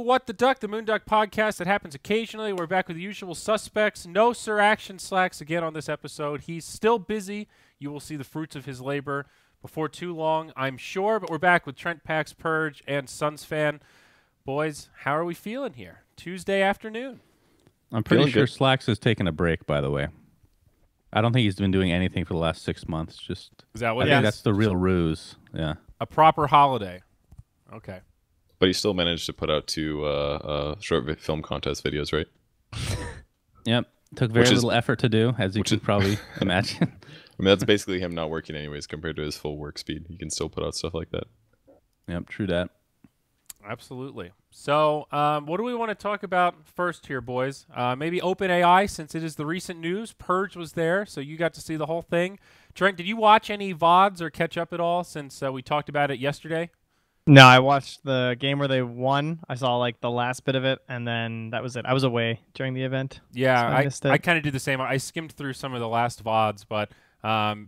What the Duck, the Moonduck podcast that happens occasionally. We're back with the usual suspects. No Sir Action Slacks again on this episode. He's still busy. You will see the fruits of his labor before too long, I'm sure. But we're back with Trent Pax, Purge, and Suns fan. Boys, how are we feeling here? Tuesday afternoon. I'm pretty sure Slacks has taken a break, by the way. I don't think he's been doing anything for the last 6 months. Just is that what I think that's the real ruse. Yeah. A proper holiday. Okay. But he still managed to put out 2 short film contest videos, right? Yep. Took very little effort to do, as you can probably imagine. I mean, that's basically him not working anyways compared to his full work speed. He can still put out stuff like that. Yep, true that. Absolutely. So what do we want to talk about first here, boys? Maybe OpenAI, since it is the recent news. Purge was there, so you got to see the whole thing. Trent, did you watch any VODs or catch up at all since we talked about it yesterday? No, I watched the game where they won. I saw like the last bit of it, and then that was it. I was away during the event. Yeah, so I kind of did the same. I skimmed through some of the last VODs, but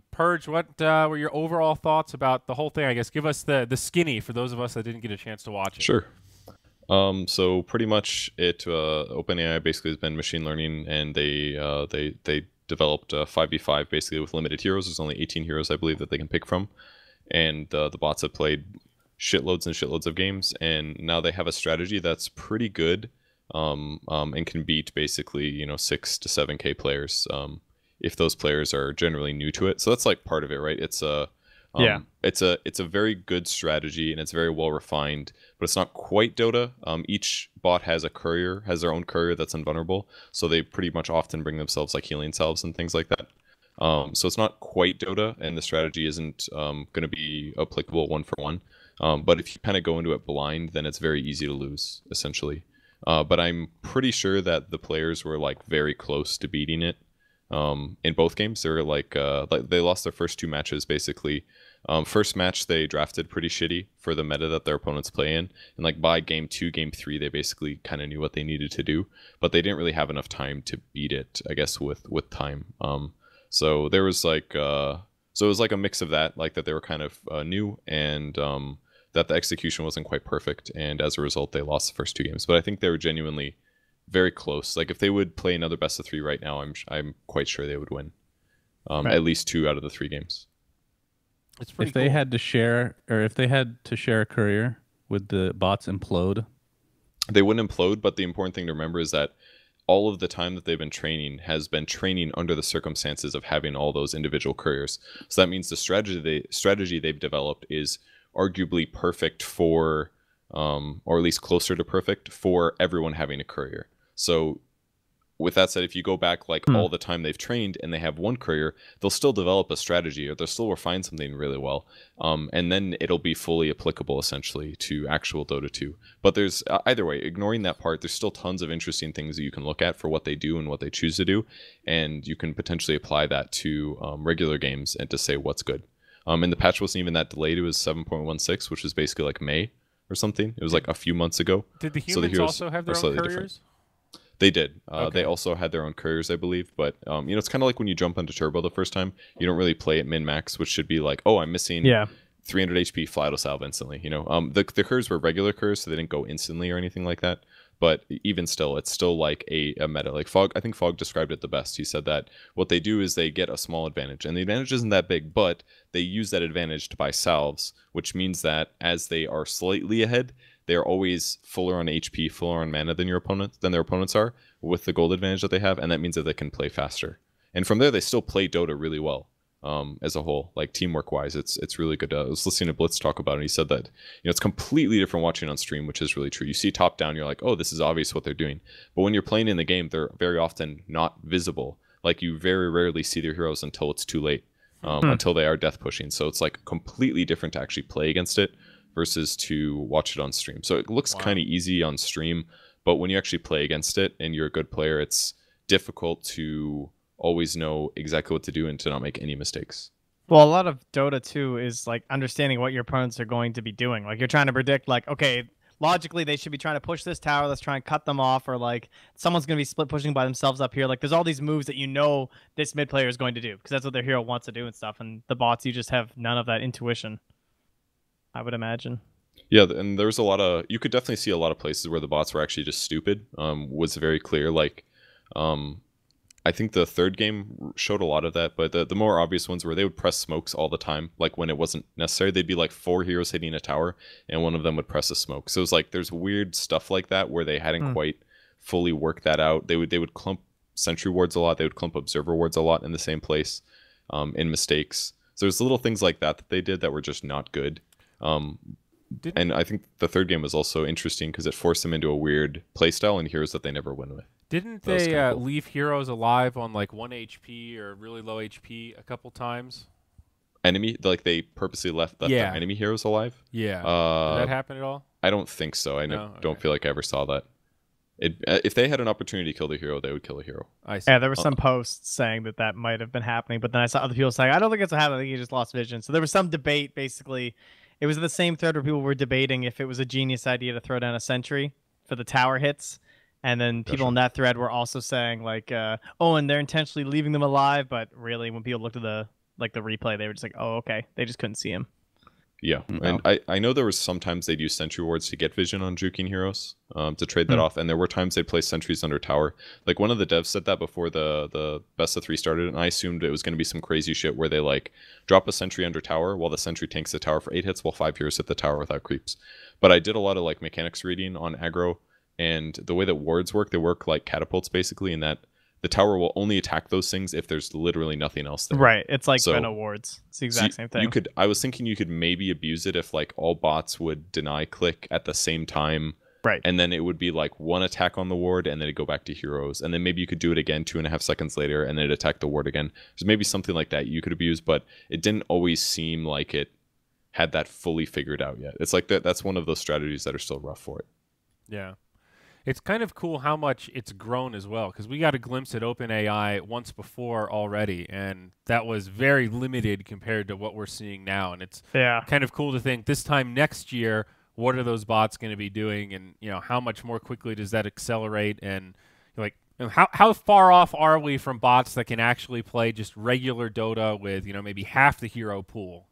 Purge, what were your overall thoughts about the whole thing? I guess give us the skinny for those of us that didn't get a chance to watch it. Sure. So pretty much it OpenAI basically has been machine learning, and they developed 5v5 basically with limited heroes. There's only 18 heroes, I believe, that they can pick from, and the bots have played shitloads and shitloads of games, and now they have a strategy that's pretty good, and can beat basically 6 to 7K players if those players are generally new to it. So that's like part of it, right? It's a very good strategy, and it's very well refined, but it's not quite Dota. Each bot has their own courier that's invulnerable, so they pretty much often bring themselves like healing salves and things like that. So it's not quite Dota, and the strategy isn't going to be applicable one for one. But if you kind of go into it blind, then it's very easy to lose, essentially. But I'm pretty sure that the players were like very close to beating it. In both games, they were like they lost their first 2 matches basically. First match they drafted pretty shitty for the meta that their opponents play in, and like by game 2, game 3, they basically kind of knew what they needed to do, but they didn't really have enough time to beat it, I guess, with time. So there was like so it was like a mix of that, like that they were kind of new, and that the execution wasn't quite perfect, and as a result they lost the first 2 games. But I think they were genuinely very close. Like if they would play another best of 3 right now, I'm quite sure they would win at least 2 out of the 3 games. It's pretty if they had to share, or if they had to share a courier, would the bots implode? They wouldn't implode, but the important thing to remember is that all of the time that they've been training has been training under the circumstances of having all those individual couriers. So that means the strategy they've developed is arguably perfect for, or at least closer to perfect for everyone having a courier. So with that said, if you go back like all the time they've trained and they have one courier, they'll still develop a strategy, or they'll still refine something really well. And then it'll be fully applicable essentially to actual Dota 2. But there's either way, ignoring that part, there's still tons of interesting things that you can look at for what they do and what they choose to do. And you can potentially apply that to regular games and to say what's good. And the patch wasn't even that delayed. It was 7.16, which is basically like May or something. It was like a few months ago. Did the humans also have their own couriers? They did. They also had their own couriers, I believe. But it's kind of like when you jump onto Turbo the first time, you don't really play at min-max, which should be like, oh, I'm missing 300 HP, fly to salve instantly. The couriers were regular couriers, so they didn't go instantly or anything like that. But even still, it's still like a meta. Like Fog, I think Fog described it the best. He said that what they do is they get a small advantage, and the advantage isn't that big, but they use that advantage to buy salves, which means that as they are slightly ahead, they are always fuller on HP, fuller on mana than their opponents are, with the gold advantage that they have, and that means that they can play faster. And from there, they still play Dota really well. As a whole, like teamwork wise, it's really good. I was listening to Blitz talk about it, and he said that it's completely different watching on stream, which is really true. You see top down, you're like, oh, this is obvious what they're doing, but when you're playing in the game, they're very often not visible. Like you very rarely see their heroes until it's too late, until they are death pushing. So it's like completely different to actually play against it versus to watch it on stream. So it looks kind of easy on stream, but when you actually play against it and you're a good player, it's difficult to always know exactly what to do and to not make any mistakes. Well, a lot of Dota 2 is like understanding what your opponents are going to be doing. Like you're trying to predict, like, okay, logically they should be trying to push this tower, let's try and cut them off, or like someone's going to be split pushing by themselves up here. Like there's all these moves that this mid player is going to do because that's what their hero wants to do and stuff. And the bots, you just have none of that intuition, I would imagine. Yeah, and there's a lot of, you could definitely see a lot of places where the bots were actually just stupid. Was very clear. Like, I think the third game showed a lot of that, but the more obvious ones were they would press smokes all the time. Like when it wasn't necessary, they'd be like 4 heroes hitting a tower, and one of them would press a smoke. So it was like there's weird stuff like that where they hadn't quite fully worked that out. They would clump sentry wards a lot. They would clump observer wards a lot in the same place, in mistakes. So there's little things like that they did that were just not good. And I think the third game was also interesting because it forced them into a weird playstyle and heroes that they never win with. Didn't they leave heroes alive on like 1 HP or really low HP a couple times? Enemy, like they purposely left their enemy heroes alive? Yeah. Did that happen at all? I don't think so. I don't feel like I ever saw that. If they had an opportunity to kill the hero, they would kill a hero. I see. Yeah, there were some posts saying that might have been happening, but then I saw other people saying, I don't think it's happening. I think he just lost vision. So there was some debate, basically. It was the same thread where people were debating if it was a genius idea to throw down a sentry for the tower hits. And then people in that thread were also saying, like, oh, and they're intentionally leaving them alive. But really, when people looked at the replay, they were just like, oh, okay. They just couldn't see him. Yeah, and I know there was sometimes they'd use sentry wards to get vision on juking heroes, to trade that off, and there were times they'd place sentries under tower. Like one of the devs said that before the best of 3 started, and I assumed it was going to be some crazy shit where they like drop a sentry under tower while the sentry tanks the tower for 8 hits while 5 heroes hit the tower without creeps. But I did a lot of like mechanics reading on aggro, and the way that wards work, they work like catapults basically, in that the tower will only attack those things if there's literally nothing else there. Right. It's like Venom wards. It's the exact same thing. I was thinking you could maybe abuse it if like all bots would deny click at the same time. Right. And then it would be like one attack on the ward and then it'd go back to heroes. And then maybe you could do it again 2.5 seconds later and then it'd attack the ward again. So maybe something like that you could abuse, but it didn't always seem like it had that fully figured out yet. It's like that's one of those strategies that are still rough for it. Yeah. It's kind of cool how much it's grown as well, because we got a glimpse at OpenAI once before already, and that was very limited compared to what we're seeing now. And it's kind of cool to think this time next year, what are those bots going to be doing, and how much more quickly does that accelerate? And like, how far off are we from bots that can actually play just regular Dota with maybe half the hero pool?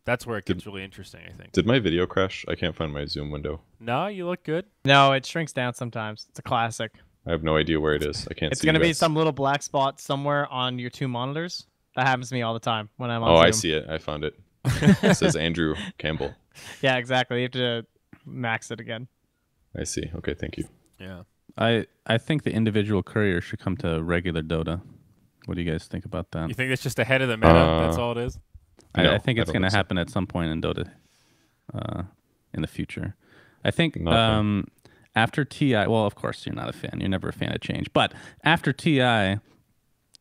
That's where it gets really interesting, I think. Did my video crash? I can't find my Zoom window. No, you look good. No, it shrinks down sometimes. It's a classic. I have no idea where it is. I can't see. It's going to be some little black spot somewhere on your 2 monitors. That happens to me all the time when I'm on Zoom. I see it. I found it. It says Andrew Campbell. Yeah, exactly. You have to max it again. I see. Okay, thank you. Yeah. I think the individual courier should come to regular Dota. What do you guys think about that? You think it's just ahead of the meta? That's all it is? No, I think it's going to happen at some point in Dota in the future. I think after TI, well, of course, you're not a fan. You're never a fan of change. But after TI,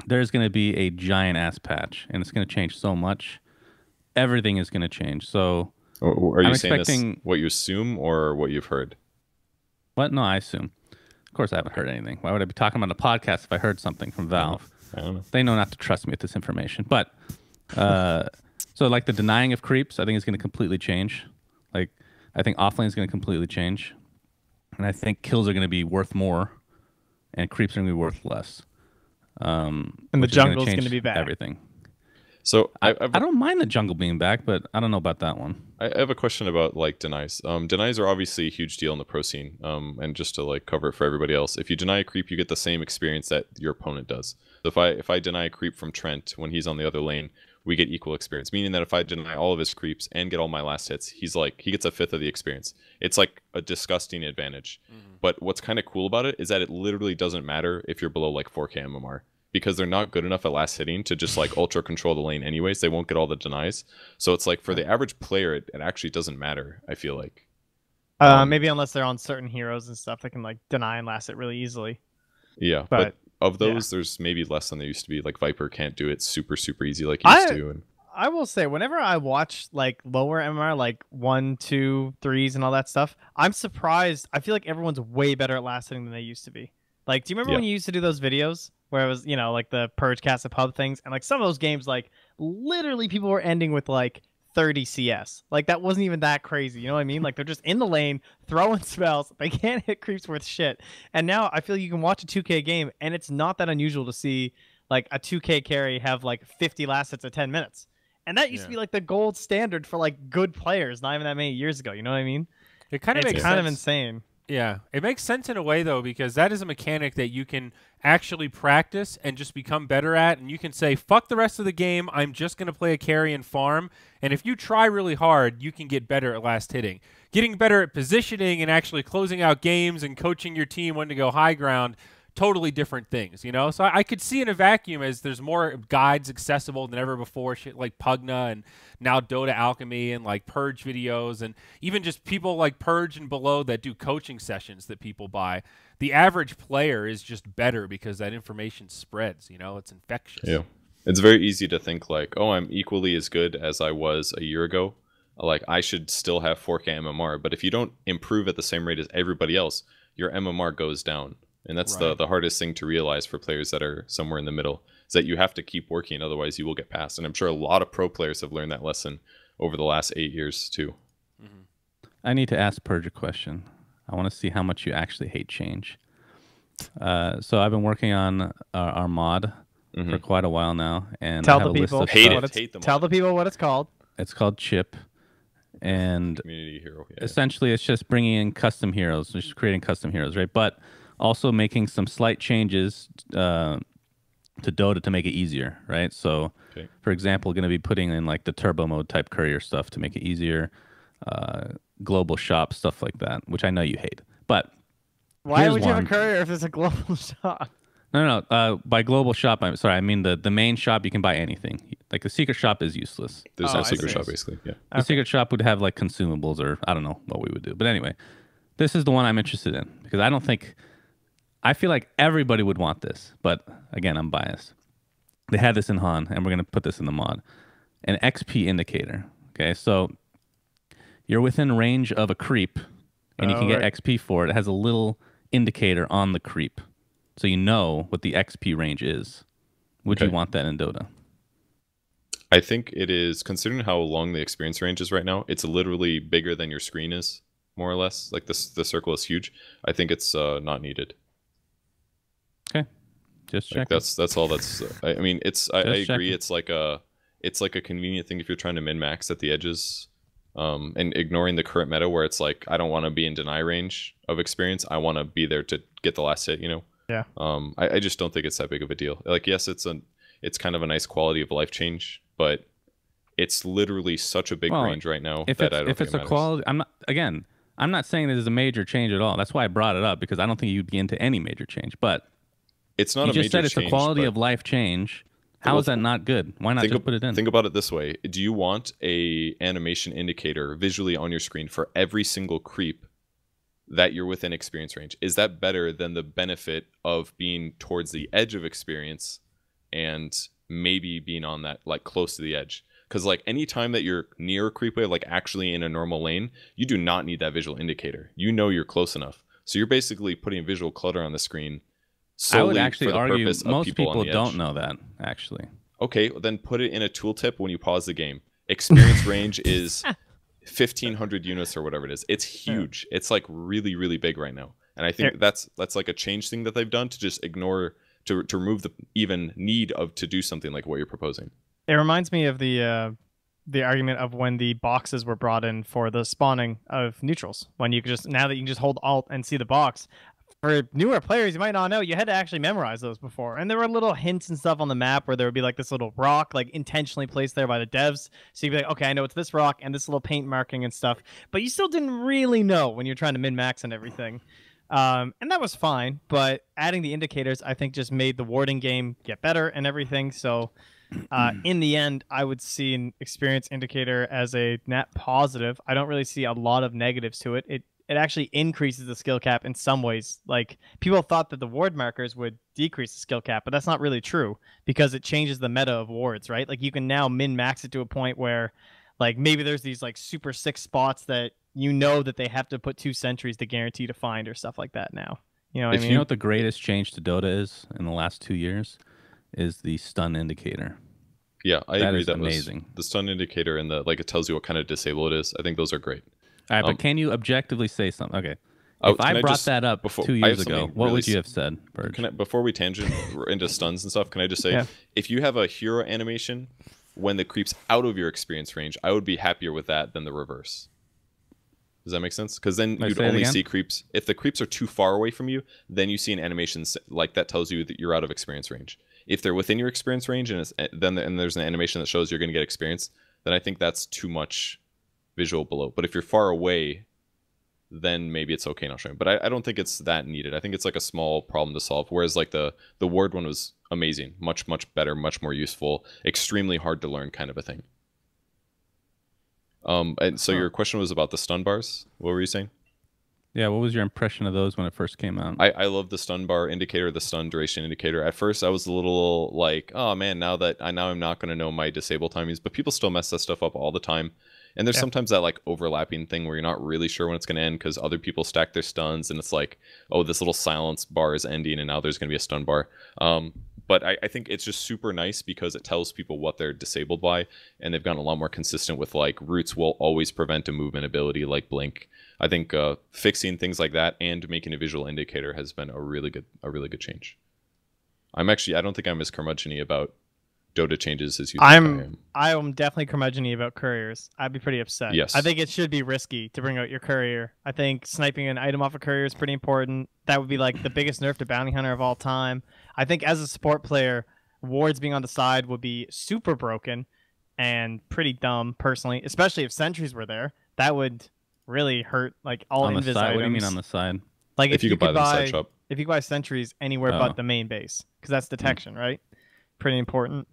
there's going to be a giant-ass patch, and it's going to change so much. Everything is going to change. So are you saying this what you assume or what you've heard? What? No, I assume. Of course, I haven't heard anything. Why would I be talking about a podcast if I heard something from Valve? I don't know. They know not to trust me with this information. But... so like the denying of creeps, I think is going to completely change. Like I think offlane is going to completely change, and I think kills are going to be worth more, and creeps are going to be worth less. And the jungle is going to be back. Everything. So I don't mind the jungle being back, but I don't know about that one. I have a question about like denies. Denies are obviously a huge deal in the pro scene. And just to like cover it for everybody else, if you deny a creep, you get the same experience that your opponent does. So if I deny a creep from Trent when he's on the other lane, we get equal experience, meaning that if I deny all of his creeps and get all my last hits, he gets a 1/5 of the experience. It's like a disgusting advantage. But what's kind of cool about it is that it literally doesn't matter if you're below like 4k MMR, because they're not good enough at last hitting to just like ultra control the lane anyways. They won't get all the denies. So it's like for the average player, it actually doesn't matter, I feel like. Maybe unless they're on certain heroes and stuff that can like deny and last it really easily. Yeah, but of those, there's maybe less than there used to be. Like Viper can't do it super easy like he used to. And I will say, whenever I watch like lower MMR, like 1, 2, 3s and all that stuff, I'm surprised. I feel like everyone's way better at last hitting than they used to be. Like, do you remember when you used to do those videos where it was, like the Purge Cast of Pub things, and like some of those games, like literally people were ending with like 30 CS. Like that wasn't even that crazy. You know what I mean? Like they're just in the lane throwing spells. They can't hit creeps worth shit. And now I feel you can watch a 2K game and it's not that unusual to see like a 2K carry have like 50 last hits at 10 minutes. And that used to be like the gold standard for like good players not even that many years ago. You know what I mean? It kind of makes kind sense. of insane. Yeah, it makes sense in a way, though, because that is a mechanic that you can actually practice and just become better at. And you can say, fuck the rest of the game. I'm just going to play a carry and farm. And if you try really hard, you can get better at last hitting. Getting better at positioning and actually closing out games and coaching your team when to go high ground, totally different things, you know? So I could see in a vacuum as there's more guides accessible than ever before, shit like Pugna and now Dota Alchemy and like Purge videos and even just people like Purge and below that do coaching sessions that people buy. The average player is just better because that information spreads, you know? It's infectious. Yeah. It's very easy to think like, oh, I'm equally as good as I was a year ago. Like, I should still have 4K MMR. But if you don't improve at the same rate as everybody else, your MMR goes down. And that's the hardest thing to realize for players that are somewhere in the middle, is that you have to keep working, otherwise you will get past. And I'm sure a lot of pro players have learned that lesson over the last 8 years too. I need to ask Purge a question. I want to see how much you actually hate change. So I've been working on our mod for quite a while now, and Tell I have the a list people. of Hate stuff. Tell the people what it's called. It's called Chip, and Community hero. Yeah. essentially it's just bringing in custom heroes, just creating custom heroes, right? But also making some slight changes to Dota to make it easier, right? So, for example, going to be putting in like the turbo mode type courier stuff to make it easier, global shop, stuff like that, which I know you hate. But why would you have a courier if it's a global shop? No. By global shop, I mean the main shop. You can buy anything. Like the secret shop is useless. There's no secret shop, basically. Yeah. The secret shop would have like consumables, or I don't know what we would do. But anyway, this is the one I'm interested in because I feel like everybody would want this. But again, I'm biased. They had this in Han, and we're going to put this in the mod. An XP indicator. Okay, so you're within range of a creep, and you can get XP for it. It has a little indicator on the creep, so you know what the XP range is. Would you want that in Dota? I think it is, considering how long the experience range is right now, it's literally bigger than your screen is, more or less. Like the circle is huge. I think it's not needed. Okay, just check. Like that's all. That's I mean, it's I agree. It's like a convenient thing if you're trying to min max at the edges, and ignoring the current meta where it's like I don't want to be in deny range of experience. I want to be there to get the last hit. You know. Yeah. I just don't think it's that big of a deal. Like, yes, it's kind of a nice quality of life change, but it's literally such a big range right now that I don't think it matters. Quality, I'm not saying this is a major change at all. That's why I brought it up, because I don't think you'd be into any major change. But it's not. You just said it's a quality of life change. How is that not good? Why not just put it in? Think about it this way: do you want a animation indicator visually on your screen for every single creep that you're within experience range? Is that better than the benefit of being towards the edge of experience and maybe being on that, like, close to the edge? Because, like, any time that you're near a creep wave, like actually in a normal lane, you do not need that visual indicator. You know you're close enough. So you're basically putting visual clutter on the screen solely I would actually for the argue purpose of most people don't know that, actually. Okay, well, then put it in a tooltip when you pause the game. Experience range is 1,500 units or whatever it is. It's huge. It's like really, really big right now. And I think that's like a change thing that they've done to just ignore, to remove the even need of to do something like what you're proposing. It reminds me of the argument of when the boxes were brought in for the spawning of neutrals. When you could just, now that you can just hold Alt and see the box. For newer players, you might not know, you had to actually memorize those before. And there were little hints and stuff on the map where there would be like this little rock, like intentionally placed there by the devs. So you'd be like, okay, I know it's this rock and this little paint marking and stuff. But you still didn't really know when you're trying to min-max and everything. And that was fine. But adding the indicators, I think, just made the warding game get better and everything. So in the end, I would see an experience indicator as a net positive. I don't really see a lot of negatives to it. It actually increases the skill cap in some ways. Like, people thought that the ward markers would decrease the skill cap, but that's not really true because it changes the meta of wards, right? Like, you can now min-max it to a point where, like, maybe there's these, like, super sick spots that you know that they have to put 2 sentries to guarantee to find or stuff like that now. You know what I mean? You know what the greatest change to Dota is in the last 2 years? Is the stun indicator. Yeah, I agree. That is amazing. The stun indicator and it tells you what kind of disable it is. I think those are great. All right, but can you objectively say something? Okay. If I brought that up 2 years ago, what would you have said, Burge? Before we tangent into stuns and stuff, can I just say, if you have a hero animation when the creep's out of your experience range, I would be happier with that than the reverse. Does that make sense? Because then you'd only see creeps. If the creeps are too far away from you, then you see an animation like that tells you that you're out of experience range. If they're within your experience range and there's an animation that shows you're going to get experience, then I think that's too much visual below. But if you're far away, then maybe it's okay not showing. But I don't think it's that needed. I think it's like a small problem to solve. Whereas like the ward one was amazing, much better, much more useful, extremely hard to learn kind of a thing. And so your question was about the stun bars. What were you saying? Yeah, what was your impression of those when it first came out? I love the stun bar indicator, the stun duration indicator. At first, I was a little like, oh man, now I'm not going to know my disable timings, but people still mess that stuff up all the time. And there's sometimes that like overlapping thing where you're not really sure when it's going to end because other people stack their stuns, and it's like, oh, this little silence bar is ending, and now there's going to be a stun bar. But I think it's just super nice because it tells people what they're disabled by, and they've gotten a lot more consistent with like roots will always prevent a movement ability like blink. I think fixing things like that and making a visual indicator has been a really good change. I don't think I'm as curmudgeon-y about Dota changes as you think I am. I am definitely curmudgeon-y about couriers. I'd be pretty upset. Yes. I think it should be risky to bring out your courier. I think sniping an item off a courier is pretty important. That would be like the biggest nerf to bounty hunter of all time. I think as a support player, wards being on the side would be super broken and pretty dumb, personally, especially if sentries were there. That would really hurt like all on the invis side. items. What do you mean on the side? Like if you could buy them side shop. If you could buy sentries anywhere but the main base, because that's detection, right? Pretty important.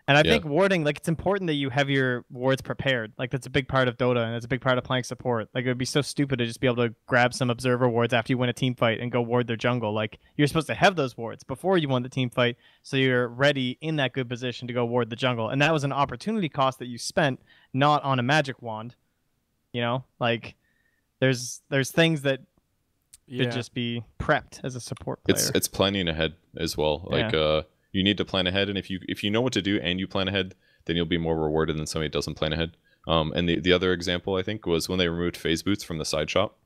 And I think warding, like, it's important that you have your wards prepared. Like, that's a big part of Dota, and it's a big part of playing support. Like, it would be so stupid to just be able to grab some observer wards after you win a team fight and go ward their jungle. Like, you're supposed to have those wards before you won the team fight, so you're ready in that good position to go ward the jungle. And that was an opportunity cost that you spent not on a magic wand. You know? Like, there's things that should just be prepped as a support player. It's planning ahead as well. Like, you need to plan ahead, and if you know what to do and you plan ahead, then you'll be more rewarded than somebody who doesn't plan ahead. And the other example I think was when they removed phase boots from the side shop.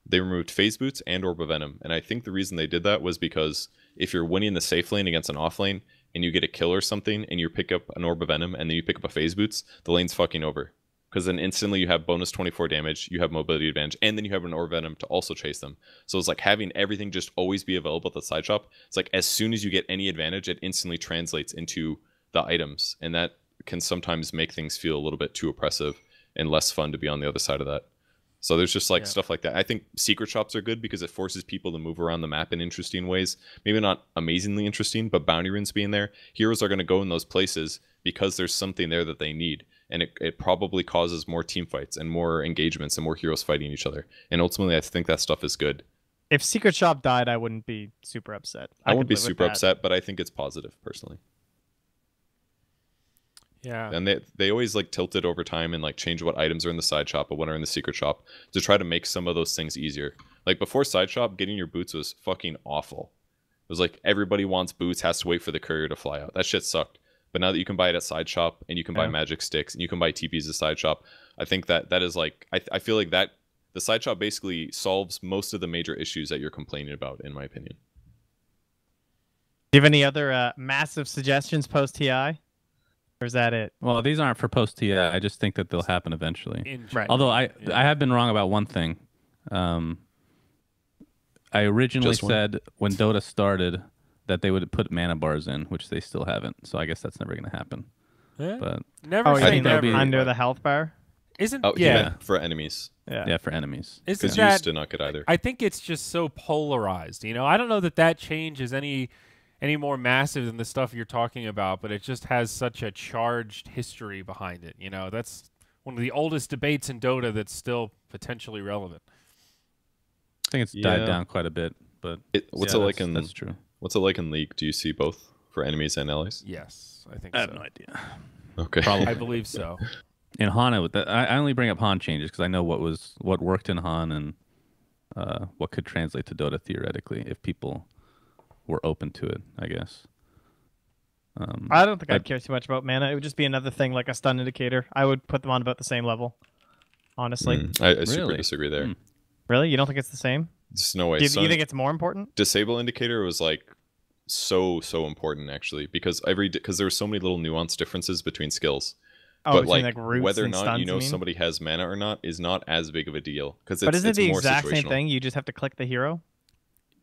They removed phase boots and orb of venom, and I think the reason they did that was because if you're winning the safe lane against an off lane and you get a kill or something and you pick up an orb of venom and then you pick up a phase boots, the lane's fucking over. Because then instantly you have bonus 24 damage, you have mobility advantage, and then you have an Orb Venom to also chase them. So it's like having everything just always be available at the side shop. It's like as soon as you get any advantage, it instantly translates into the items. And that can sometimes make things feel a little bit too oppressive and less fun to be on the other side of that. So there's just like stuff like that. I think secret shops are good because it forces people to move around the map in interesting ways. Maybe not amazingly interesting, but bounty runes being there, heroes are going to go in those places because there's something there that they need. And it probably causes more team fights and more engagements and more heroes fighting each other. And ultimately, I think that stuff is good. If Secret Shop died, I wouldn't be super upset. I wouldn't be super upset, but I think it's positive, personally. Yeah. And they always like tilt it over time and like change what items are in the side shop or what are in the secret shop to try to make some of those things easier. Like before side shop, getting your boots was fucking awful. It was like everybody wants boots, has to wait for the courier to fly out. That shit sucked. But now that you can buy it at side shop and you can buy magic sticks and you can buy TPs at side shop, I think that is like I feel like that the side shop basically solves most of the major issues that you're complaining about, in my opinion. Do you have any other massive suggestions post TI? Or is that it? Well, these aren't for post TI. I just think that they'll happen eventually. Right. Although I have been wrong about one thing. I originally said when Dota started that they would put mana bars in, which they still haven't. So I guess that's never going to happen. Yeah. But never say never. Under the health bar? Isn't for enemies. Yeah, for enemies. Because you used to not get either. I think it's just so polarized. You know, I don't know that change is any more massive than the stuff you're talking about, but it just has such a charged history behind it. You know, that's one of the oldest debates in Dota that's still potentially relevant. I think it's died down quite a bit, but that's true. What's it like in League? Do you see both for enemies and allies? Yes, I think I have no idea. Okay. Probably. I believe so. In Han, I only bring up Han changes because I know what worked in Han and what could translate to Dota theoretically if people were open to it, I guess. I don't think I'd care too much about mana. It would just be another thing like a stun indicator. I would put them on about the same level, honestly. I super disagree there. Really? You don't think it's the same? There's no way. Do you think it's more important? Disable indicator was like so important actually because there were so many little nuance differences between skills. Oh, But between like roots whether or and not stuns, you know mean? somebody has mana or not is not as big of a deal because But isn't it the more exact same situational. thing? You just have to click the hero.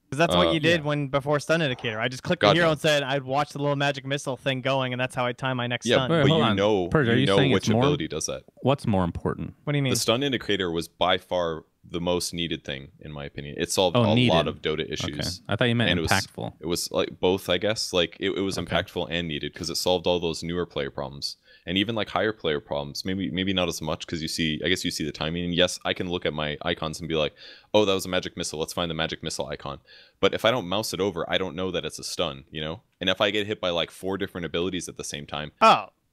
Because that's what you did when before stun indicator. I just clicked the hero and said I'd watch the little magic missile thing going, and that's how I time my next stun. Yeah, but you know, Purge, you know which ability does that. What's more important? What do you mean? The stun indicator was by far the most needed thing, in my opinion. It solved a lot of Dota issues. Okay. I thought you meant impactful. It was like both, I guess. Like it was impactful and needed because it solved all those newer player problems. And even like higher player problems, maybe not as much because I guess you see the timing. And yes, I can look at my icons and be like, oh, that was a magic missile. Let's find the magic missile icon. But if I don't mouse it over, I don't know that it's a stun, you know? And if I get hit by like 4 different abilities at the same time,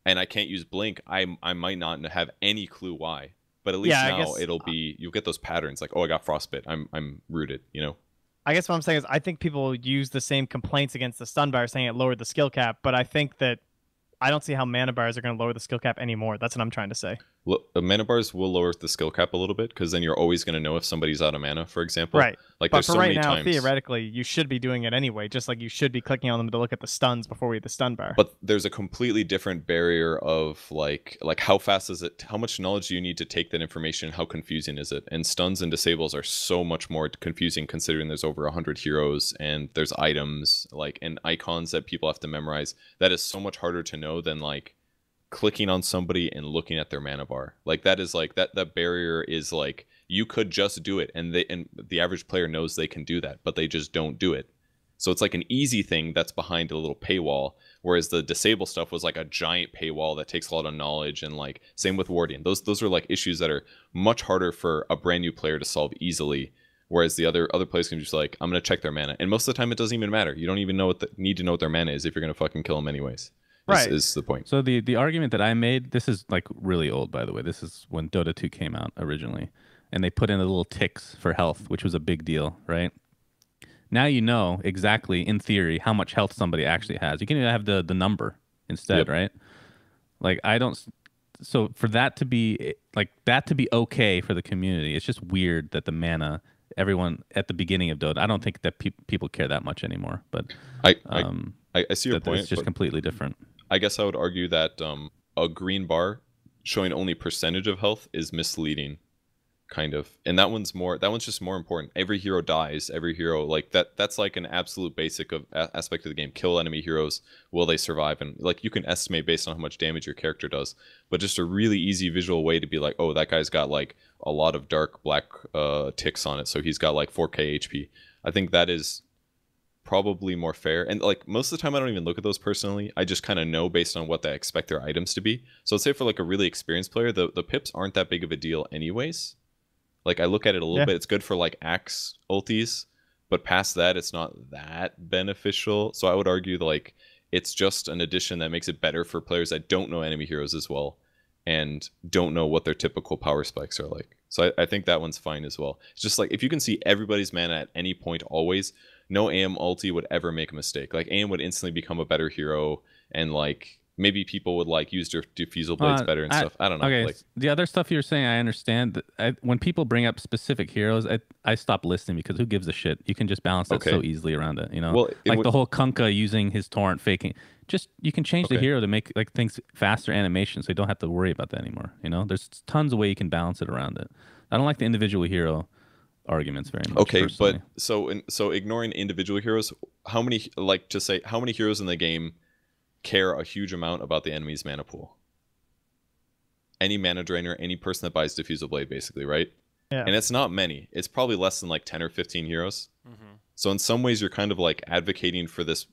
and I can't use blink, I might not have any clue why. But at least now it'll be, you'll get those patterns like, oh, I got frostbite. I'm rooted, you know? I guess what I'm saying is I think people use the same complaints against the stun bar saying it lowered the skill cap, but I think that I don't see how mana bars are going to lower the skill cap anymore. That's what I'm trying to say. Mana bars will lower the skill cap a little bit because then you're always going to know if somebody's out of mana, for example. Right. Like but there's for so right many now, times. theoretically, you should be doing it anyway, just like you should be clicking on them to look at the stuns before we hit the stun bar. But there's a completely different barrier of like how fast is it? How much knowledge do you need to take that information? How confusing is it? And stuns and disables are so much more confusing considering there's over 100 heroes and there's items and icons that people have to memorize. That is so much harder to know than like clicking on somebody and looking at their mana bar. Like that is like that barrier is like you could just do it and the average player knows they can do that, but they just don't do it. So it's like an easy thing that's behind a little paywall, whereas the disable stuff was like a giant paywall that takes a lot of knowledge. And like same with warding. Those are like issues that are much harder for a brand new player to solve easily. Whereas the other players can just like, I'm gonna check their mana, and most of the time it doesn't even matter. You don't even need to know what their mana is if you're gonna fucking kill them anyways. Right. Is the point. So the argument that I made, this is like really old, by the way. This is when Dota 2 came out originally. And they put in the little ticks for health, which was a big deal, right? Now you know exactly, in theory, how much health somebody actually has. You can even have the number instead, right? Like, I don't... So for that to be okay for the community, it's just weird that the mana, everyone at the beginning of Dota, I don't think that people care that much anymore. But I see your point. It's just completely different. I guess I would argue that a green bar showing only percentage of health is misleading, kind of. And that one's just more important. Every hero dies. Every hero like that's like an absolute basic of aspect of the game. Kill enemy heroes. Will they survive? And like you can estimate based on how much damage your character does. But just a really easy visual way to be like, oh, that guy's got like a lot of dark black ticks on it, so he's got like 4k HP. I think that is probably more fair. And like most of the time I don't even look at those personally. I just kind of know based on what they expect their items to be. So let's say for like a really experienced player, the pips aren't that big of a deal anyways. Like I look at it a little bit. It's good for like axe ultis, but past that it's not that beneficial. So I would argue that like it's just an addition that makes it better for players that don't know enemy heroes as well and don't know what their typical power spikes are like. So I think that one's fine as well. It's just like if you can see everybody's mana at any point always, no AM ulti would ever make a mistake. Like AM would instantly become a better hero, and like maybe people would like use their diffusal blades better and stuff. I don't know. Okay, like, the other stuff you're saying, I understand. When people bring up specific heroes, I stop listening because who gives a shit? You can just balance that so easily around it. You know, well, like the whole Kunkka using his torrent faking. Just you can change the hero to make like things faster animation, so you don't have to worry about that anymore. You know, there's tons of way you can balance it around it. I don't like the individual hero arguments very much. Okay, personally. but so ignoring individual heroes, how many heroes in the game care a huge amount about the enemy's mana pool? Any mana drainer, any person that buys diffusal blade, basically, right? Yeah. And it's not many. It's probably less than like 10 or 15 heroes. Mm-hmm. So in some ways, you're kind of like advocating for this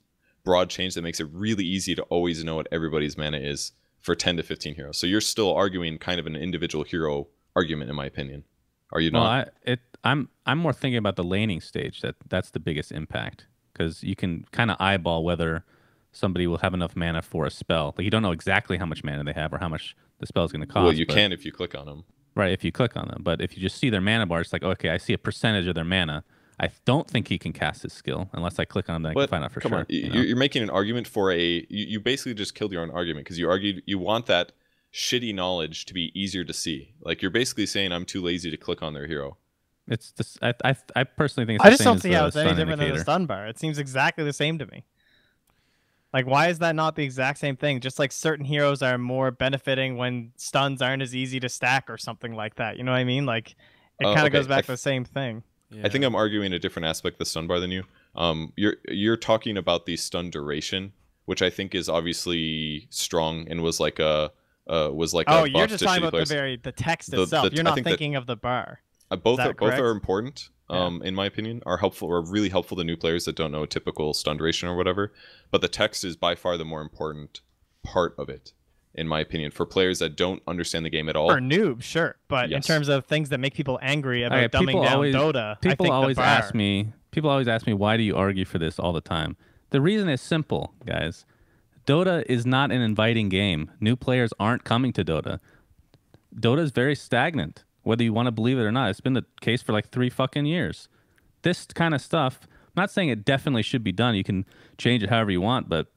broad change that makes it really easy to always know what everybody's mana is for 10 to 15 heroes. So you're still arguing kind of an individual hero argument, in my opinion. Are you not? I'm more thinking about the laning stage. That's the biggest impact, because you can kind of eyeball whether somebody will have enough mana for a spell. Like you don't know exactly how much mana they have or how much the spell is going to cost. Well, you can if you click on them. Right, if you click on them. But if you just see their mana bar, it's like, okay, I see a percentage of their mana. I don't think he can cast his skill unless I click on him. Then I can find out for sure. On. You're making an argument for you basically just killed your own argument, because you argued you want that shitty knowledge to be easier to see. Like you're basically saying I'm too lazy to click on their hero. It's this. I personally think it's I the just same don't see how it's any different than the indicator. stun bar. It seems exactly the same to me. Like, why is that not the exact same thing? Just like certain heroes are more benefiting when stuns aren't as easy to stack or something like that. You know what I mean? Like, it kind of goes back to the same thing. Yeah. I think I'm arguing a different aspect of the stun bar than you. You're talking about the stun duration, which I think is obviously strong and was like a Oh, you're just talking about the text itself. You're not thinking of the bar. Both are important. In my opinion, are helpful or really helpful to new players that don't know a typical stun duration or whatever. But the text is by far the more important part of it, in my opinion, for players that don't understand the game at all. For noobs, sure, but in terms of things that make people angry about dumbing down Dota, people always ask me, why do you argue for this all the time? The reason is simple, guys. Dota is not an inviting game. New players aren't coming to Dota. Dota is very stagnant. Whether you want to believe it or not, it's been the case for like 3 fucking years. This kind of stuff, I'm not saying it definitely should be done. You can change it however you want, but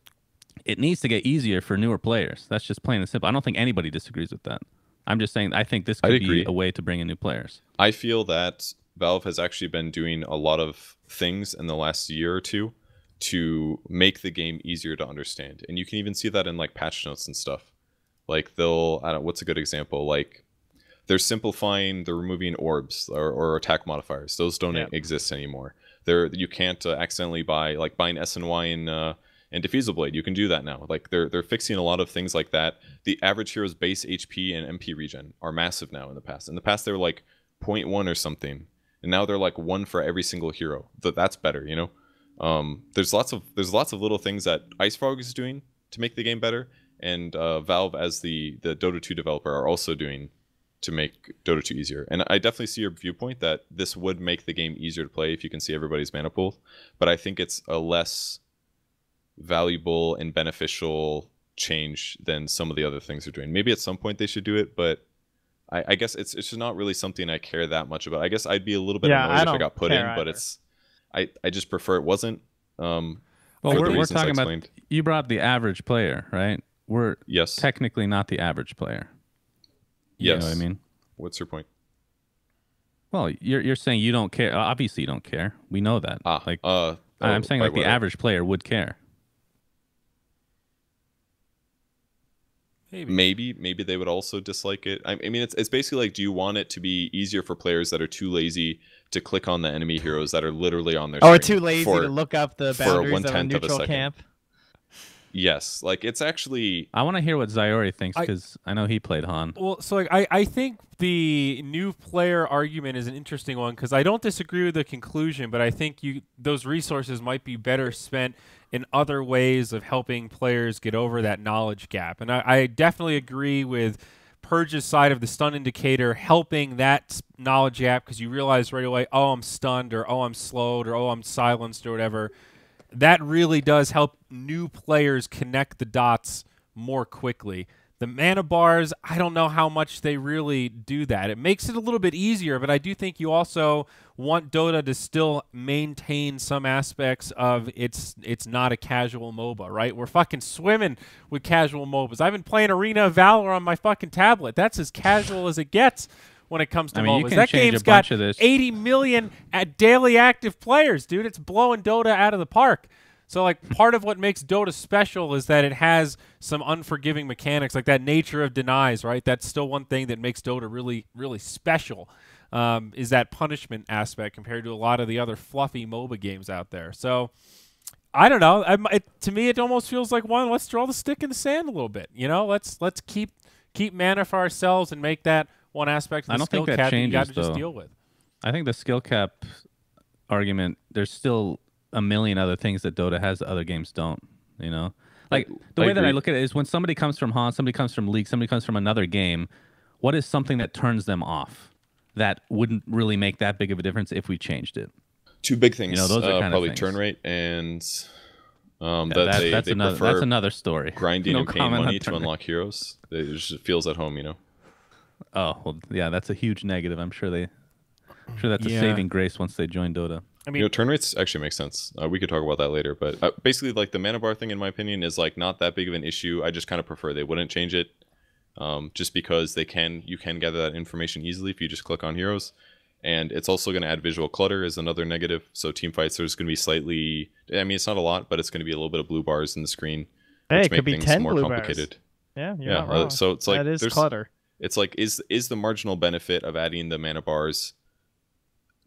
it needs to get easier for newer players. That's just plain and simple. I don't think anybody disagrees with that. I'm just saying I think this could be a way to bring in new players. I feel that Valve has actually been doing a lot of things in the last year or two to make the game easier to understand. And you can even see that in like patch notes and stuff. Like what's a good example? Like, they're simplifying, they're removing orbs or attack modifiers. Those don't exist anymore. You can't accidentally buying S and Y in Diffusal Blade. You can do that now. Like they're fixing a lot of things like that. The average hero's base HP and MP regen are massive now. In the past they were like 0.1 or something, and now they're like 1 for every single hero. That's better, you know. There's lots of little things that IceFrog is doing to make the game better, and Valve as the Dota 2 developer are also doing to make Dota 2 easier. And I definitely see your viewpoint that this would make the game easier to play if you can see everybody's mana pool, but I think it's a less valuable and beneficial change than some of the other things they're doing. Maybe at some point they should do it, but I guess it's just not really something I care that much about. I guess I'd be a little bit annoyed if it got put in, but I just prefer it wasn't. Well, we're talking about, you brought up the average player, right? We're technically not the average player. You know what I mean? What's your point? Well, you're saying you don't care. Obviously, you don't care. We know that. I'm saying like the average player would care. Maybe they would also dislike it. I mean, it's basically like, do you want it to be easier for players that are too lazy to click on the enemy heroes that are literally on their or too lazy to look up the boundaries of a neutral camp? Yes, like it's actually. I want to hear what Zyori thinks because I know he played Han. Well, so like I think the new player argument is an interesting one because I don't disagree with the conclusion, but I think those resources might be better spent in other ways of helping players get over that knowledge gap. And I definitely agree with Purge's side of the stun indicator helping that knowledge gap because you realize right away, oh, I'm stunned, or oh, I'm slowed, or oh, I'm silenced, or whatever. That really does help new players connect the dots more quickly. The mana bars, I don't know how much they really do that. It makes it a little bit easier, but I do think you also want Dota to still maintain some aspects of it's not a casual MOBA, right? We're fucking swimming with casual MOBAs. I've been playing Arena of Valor on my fucking tablet. That's as casual as it gets when it comes to MOBAs. That game's got 80 million daily active players, dude. It's blowing Dota out of the park. So, like, part of what makes Dota special is that it has some unforgiving mechanics, like that nature of denies, right? That's still one thing that makes Dota really, really special, is that punishment aspect compared to a lot of the other fluffy MOBA games out there. So, I don't know. To me, it almost feels like, let's draw the stick in the sand a little bit. You know, let's keep mana for ourselves and make that one aspect of the skill cap that you got to just deal with. I think the skill cap argument, there's still a million other things that Dota has that other games don't, you know? Like, the way that I look at it is when somebody comes from Han, somebody comes from League, somebody comes from another game, what is something that turns them off that wouldn't really make that big of a difference if we changed it? Two big things. You know, those are probably things. Turn rate and that's another story. Grinding and paying money to unlock heroes. It just feels at home, you know? Oh, well, yeah, that's a huge negative. I'm sure that's a saving grace once they join Dota. I mean, turn rates actually make sense. We could talk about that later, but basically, like the mana bar thing, in my opinion, is like not that big of an issue. I just kind of prefer they wouldn't change it, just because you can gather that information easily if you just click on heroes. And it's also going to add visual clutter is another negative. So team fights, there's going to be slightly, I mean, it's not a lot, but it's going to be a little bit of blue bars in the screen, Hey, which it make could be things 10 more blue complicated. bars. Yeah, you're Yeah, not wrong. so it's like that is there's clutter. It's like is the marginal benefit of adding the mana bars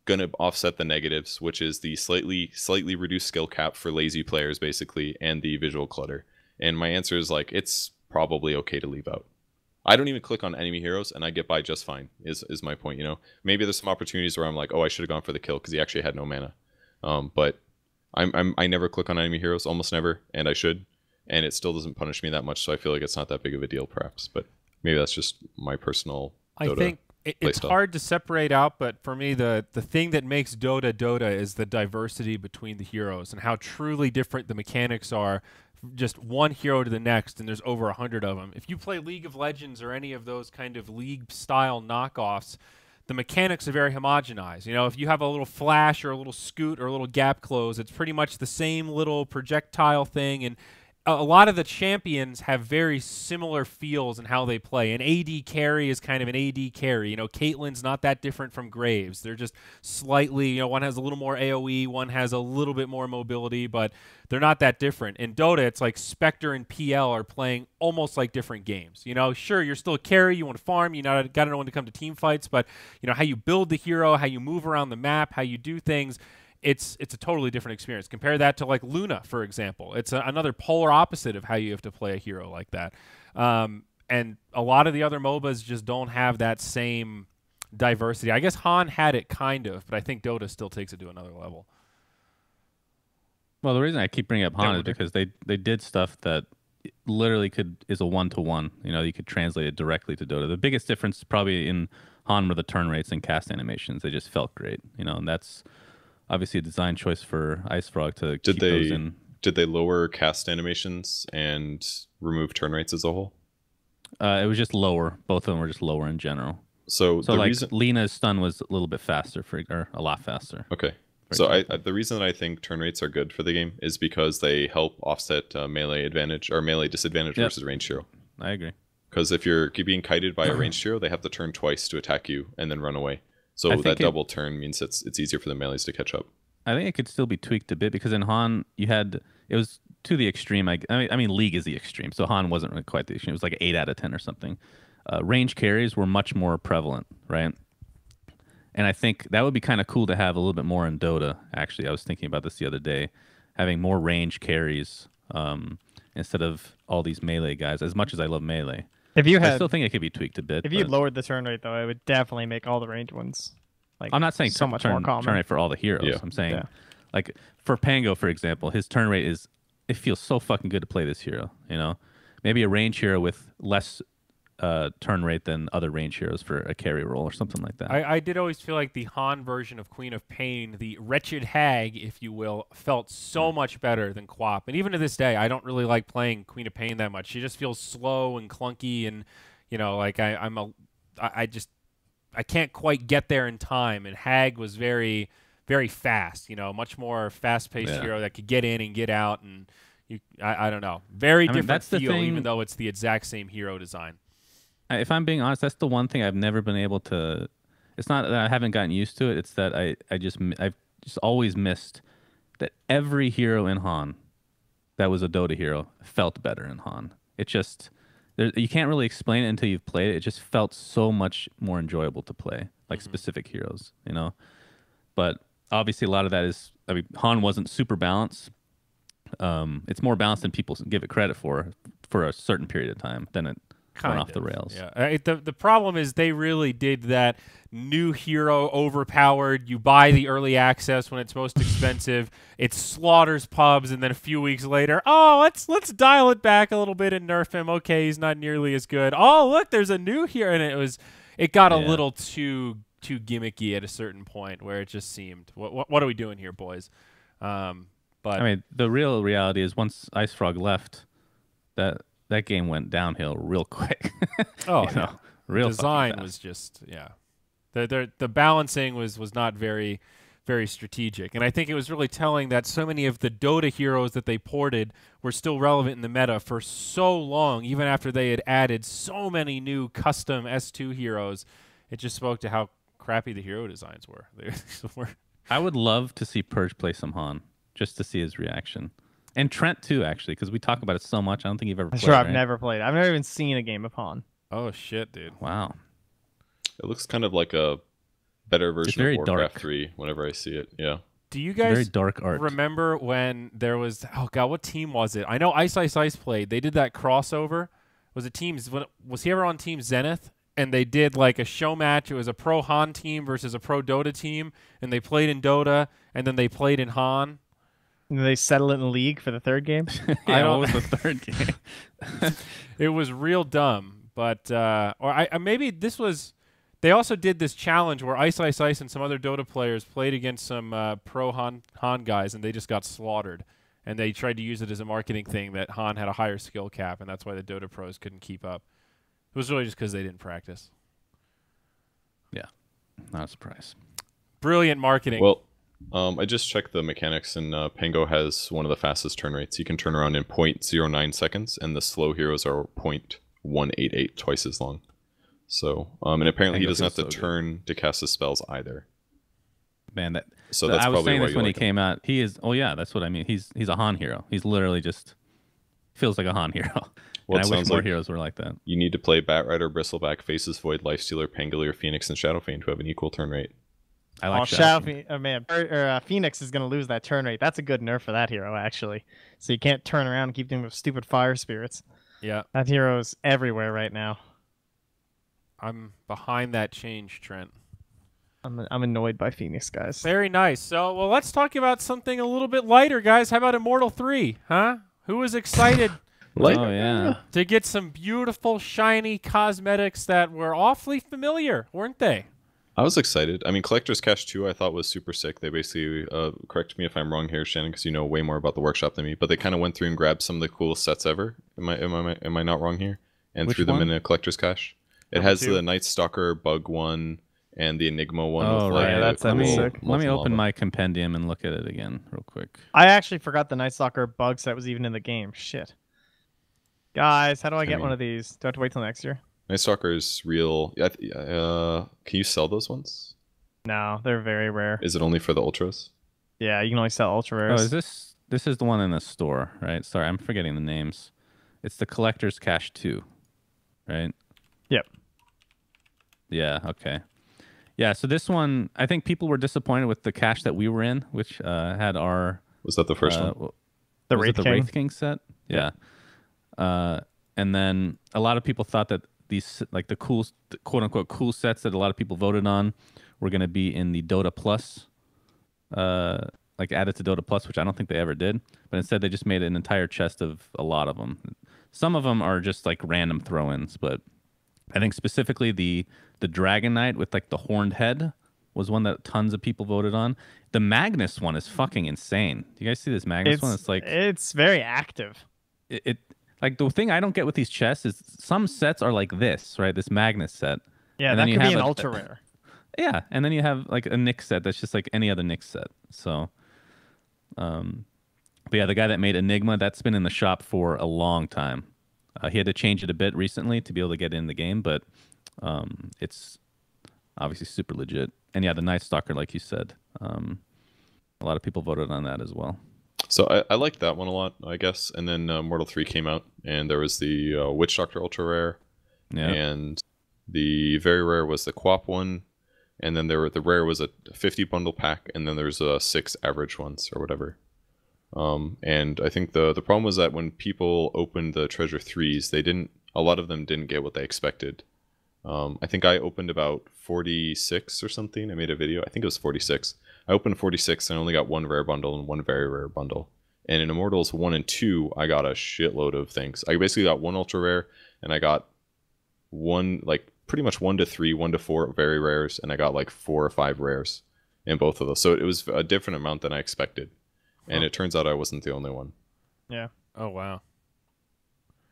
gonna offset the negatives, which is the slightly reduced skill cap for lazy players basically, and the visual clutter. And my answer is like it's probably okay to leave out. I don't even click on enemy heroes and I get by just fine. Is my point, you know? Maybe there's some opportunities where I'm like, oh, I should have gone for the kill because he actually had no mana. But I never click on enemy heroes, almost never, and I should, and it still doesn't punish me that much. So I feel like it's not that big of a deal, perhaps. But maybe that's just my personal Dota. I think it's hard to separate out, but for me, the thing that makes Dota is the diversity between the heroes and how truly different the mechanics are. Just one hero to the next, and there's over 100 of them. If you play League of Legends or any of those kind of league-style knockoffs, the mechanics are very homogenized. You know, if you have a little flash or a little scoot or a little gap close, it's pretty much the same little projectile thing, and a lot of the champions have very similar feels in how they play. An AD carry is kind of an AD carry. You know, Caitlyn's not that different from Graves. They're just slightly, you know, one has a little more AoE, one has a little bit more mobility, but they're not that different. In Dota, it's like Spectre and PL are playing almost like different games. You know, sure, you're still a carry, you want to farm, you got to know when to come to team fights, but, you know, how you build the hero, how you move around the map, how you do things, it's a totally different experience. Compare that to like Luna, for example. It's another polar opposite of how you have to play a hero like that. And a lot of the other MOBAs just don't have that same diversity. I guess Han had it kind of, but I think Dota still takes it to another level. Well, the reason I keep bringing up Han is because they did stuff that literally is a one-to-one. You know, you could translate it directly to Dota. The biggest difference probably in Han were the turn rates and cast animations. They just felt great, you know, and that's obviously a design choice for IceFrog to keep those in. Did they lower cast animations and remove turn rates as a whole? It was just lower. Both of them were just lower in general. So the like reason Lena's stun was a little bit faster or a lot faster. Okay. So the reason that I think turn rates are good for the game is because they help offset melee advantage or melee disadvantage versus ranged hero. I agree. Because if you're being kited by a ranged hero, they have to turn twice to attack you and then run away. So that double turn means it's easier for the melees to catch up. I think it could still be tweaked a bit because in Han it was to the extreme. I mean League is the extreme, so Han wasn't really quite the extreme. It was like 8 out of 10 or something. Range carries were much more prevalent, right? And I think that would be kind of cool to have a little bit more in Dota. Actually, I was thinking about this the other day, having more range carries instead of all these melee guys. As much as I love melee, I still think it could be tweaked a bit. If you lowered the turn rate, though, it would definitely make all the range ones. Like, I'm not saying so much more common. Turn rate for all the heroes. Yeah. I'm saying, like for Pango, for example, his turn rate it feels so fucking good to play this hero. You know, maybe a range hero with less turn rate than other range heroes for a carry role or something like that. I did always feel like the Han version of Queen of Pain, the wretched hag, if you will, felt so much better than Quap. And even to this day, I don't really like playing Queen of Pain that much. She just feels slow and clunky, and you know, like I can't quite get there in time. And Hag was very, very fast. You know, much more fast-paced hero that could get in and get out, and I don't know, very different feel, even though it's the exact same hero design. If I'm being honest, that's the one thing I've never been able to. It's not that I haven't gotten used to it. It's that I've just always missed that every hero in Han that was a Dota hero felt better in Han. It just you can't really explain it until you've played it. It just felt so much more enjoyable to play, like specific heroes, you know. But obviously, a lot of that is. I mean, Han wasn't super balanced. It's more balanced than people give it credit for a certain period of time. Then it went off the rails. Yeah. The problem is they really did that new hero overpowered. You buy the early access when it's most expensive. It slaughters pubs, and then a few weeks later, oh, let's dial it back a little bit and nerf him. Okay, he's not nearly as good. Oh, look, there's a new hero, and it got a little too gimmicky at a certain point where it just seemed, what are we doing here, boys? But I mean, the real reality is once IceFrog left, that game went downhill real quick. Oh, yeah. Real design was just the balancing was not very, very strategic, and I think it was really telling that so many of the Dota heroes that they ported were still relevant in the meta for so long, even after they had added so many new custom S2 heroes. It just spoke to how crappy the hero designs were. I would love to see Purge play some Han, just to see his reaction. And Trent too, actually, because we talk about it so much. I don't think you've ever played. Sure, I've right? never played. I've never even seen a game of Han. Oh shit, dude! Wow. It looks kind of like a better version very of Warcraft dark. 3 whenever I see it. Yeah. Do you Very guys dark art. remember when there was? Oh god, what team was it? I know Ice Ice Ice played. They did that crossover. Was it teams? Was he ever on Team Zenith? And they did like a show match. It was a pro Han team versus a pro Dota team, and they played in Dota, and then they played in Han. And they settle it in the league for the third game. Yeah, what was the third game? It was real dumb, but maybe this was. They also did this challenge where Ice Ice Ice and some other Dota players played against some pro Han guys, and they just got slaughtered. And they tried to use it as a marketing thing that Han had a higher skill cap, and that's why the Dota pros couldn't keep up. It was really just because they didn't practice. Yeah, not a surprise. Brilliant marketing. Well, I just checked the mechanics, and Pango has one of the fastest turn rates. You can turn around in 0.09 seconds, and the slow heroes are 0.188, twice as long. So, and apparently he doesn't have to turn to cast his spells either. Man, that's I was saying this when he came out. He is. Oh yeah, that's what I mean. He's a Han hero. He's literally just feels like a Han hero. Well, and I wish more like heroes were like that. You need to play Batrider, Bristleback, Faces Void, Lifestealer, Pangolier, Phoenix, and Shadowfiend to have an equal turn rate. I like Shadowfiend. Oh man, Phoenix is going to lose that turn rate. That's a good nerf for that hero, actually. So you can't turn around and keep doing with stupid fire spirits. Yeah, that hero's everywhere right now. I'm behind that change, Trent. I'm annoyed by Phoenix, guys. Very nice. So, well, let's talk about something a little bit lighter, guys. How about Immortal 3, huh? Who was excited to get some beautiful, shiny cosmetics that were awfully familiar, weren't they? I was excited. I mean, Collector's Cache 2 I thought was super sick. They basically, correct me if I'm wrong here, Shannon, because you know way more about the workshop than me, but they kind of went through and grabbed some of the coolest sets ever. Am I not wrong here? And threw them in a Collector's Cache. It has the Night Stalker bug one and the Enigma one. Oh, with right. That's sick. Let me open my compendium and look at it again real quick. I actually forgot the Night Stalker bug set was even in the game. Shit. Guys, how do I get one of these? Do I have to wait till next year? Night Stalker is real. Can you sell those ones? No, they're very rare. Is it only for the ultras? Yeah, you can only sell ultra rares. Oh, is this is the one in the store, right? Sorry, I'm forgetting the names. It's the Collector's Cache 2, right? Yep. Yeah, okay. Yeah, so this one, I think people were disappointed with the cache that we were in, which had our... Was that the first one? The Wraith King set? Yeah. And then a lot of people thought that these, like the cool, quote-unquote cool sets that a lot of people voted on were going to be in the Dota Plus, like added to Dota Plus, which I don't think they ever did. But instead, they just made an entire chest of a lot of them. Some of them are just like random throw-ins, but I think specifically the Dragon Knight with like the horned head was one that tons of people voted on. The Magnus one is fucking insane. Do you guys see this Magnus one? It's like it's very active. It like the thing I don't get with these chests is some sets are like this, right? This Magnus set. Yeah, that could be an ultra rare. Yeah, and then you have like a Nyx set that's just like any other Nyx set. So, but yeah, the guy that made Enigma, that's been in the shop for a long time. He had to change it a bit recently to be able to get in the game, but it's obviously super legit. And yeah, the Night Stalker, like you said, a lot of people voted on that as well. So I liked that one a lot, I guess. And then Mortal 3 came out, and there was the Witch Doctor Ultra Rare, and the very rare was the Quap one, and then the rare was a 50 bundle pack, and then there's 6 average ones or whatever. And I think the problem was that when people opened the Treasure 3s, a lot of them didn't get what they expected. I think I opened about 46 or something. I made a video. I think it was 46. I opened 46 and I only got 1 rare bundle and 1 very rare bundle. And in Immortals 1 and 2, I got a shitload of things. I basically got 1 ultra rare, and I got pretty much 1 to 3, 1 to 4 very rares, and I got like 4 or 5 rares in both of those. So it was a different amount than I expected. And it turns out I wasn't the only one. Yeah. Oh, wow.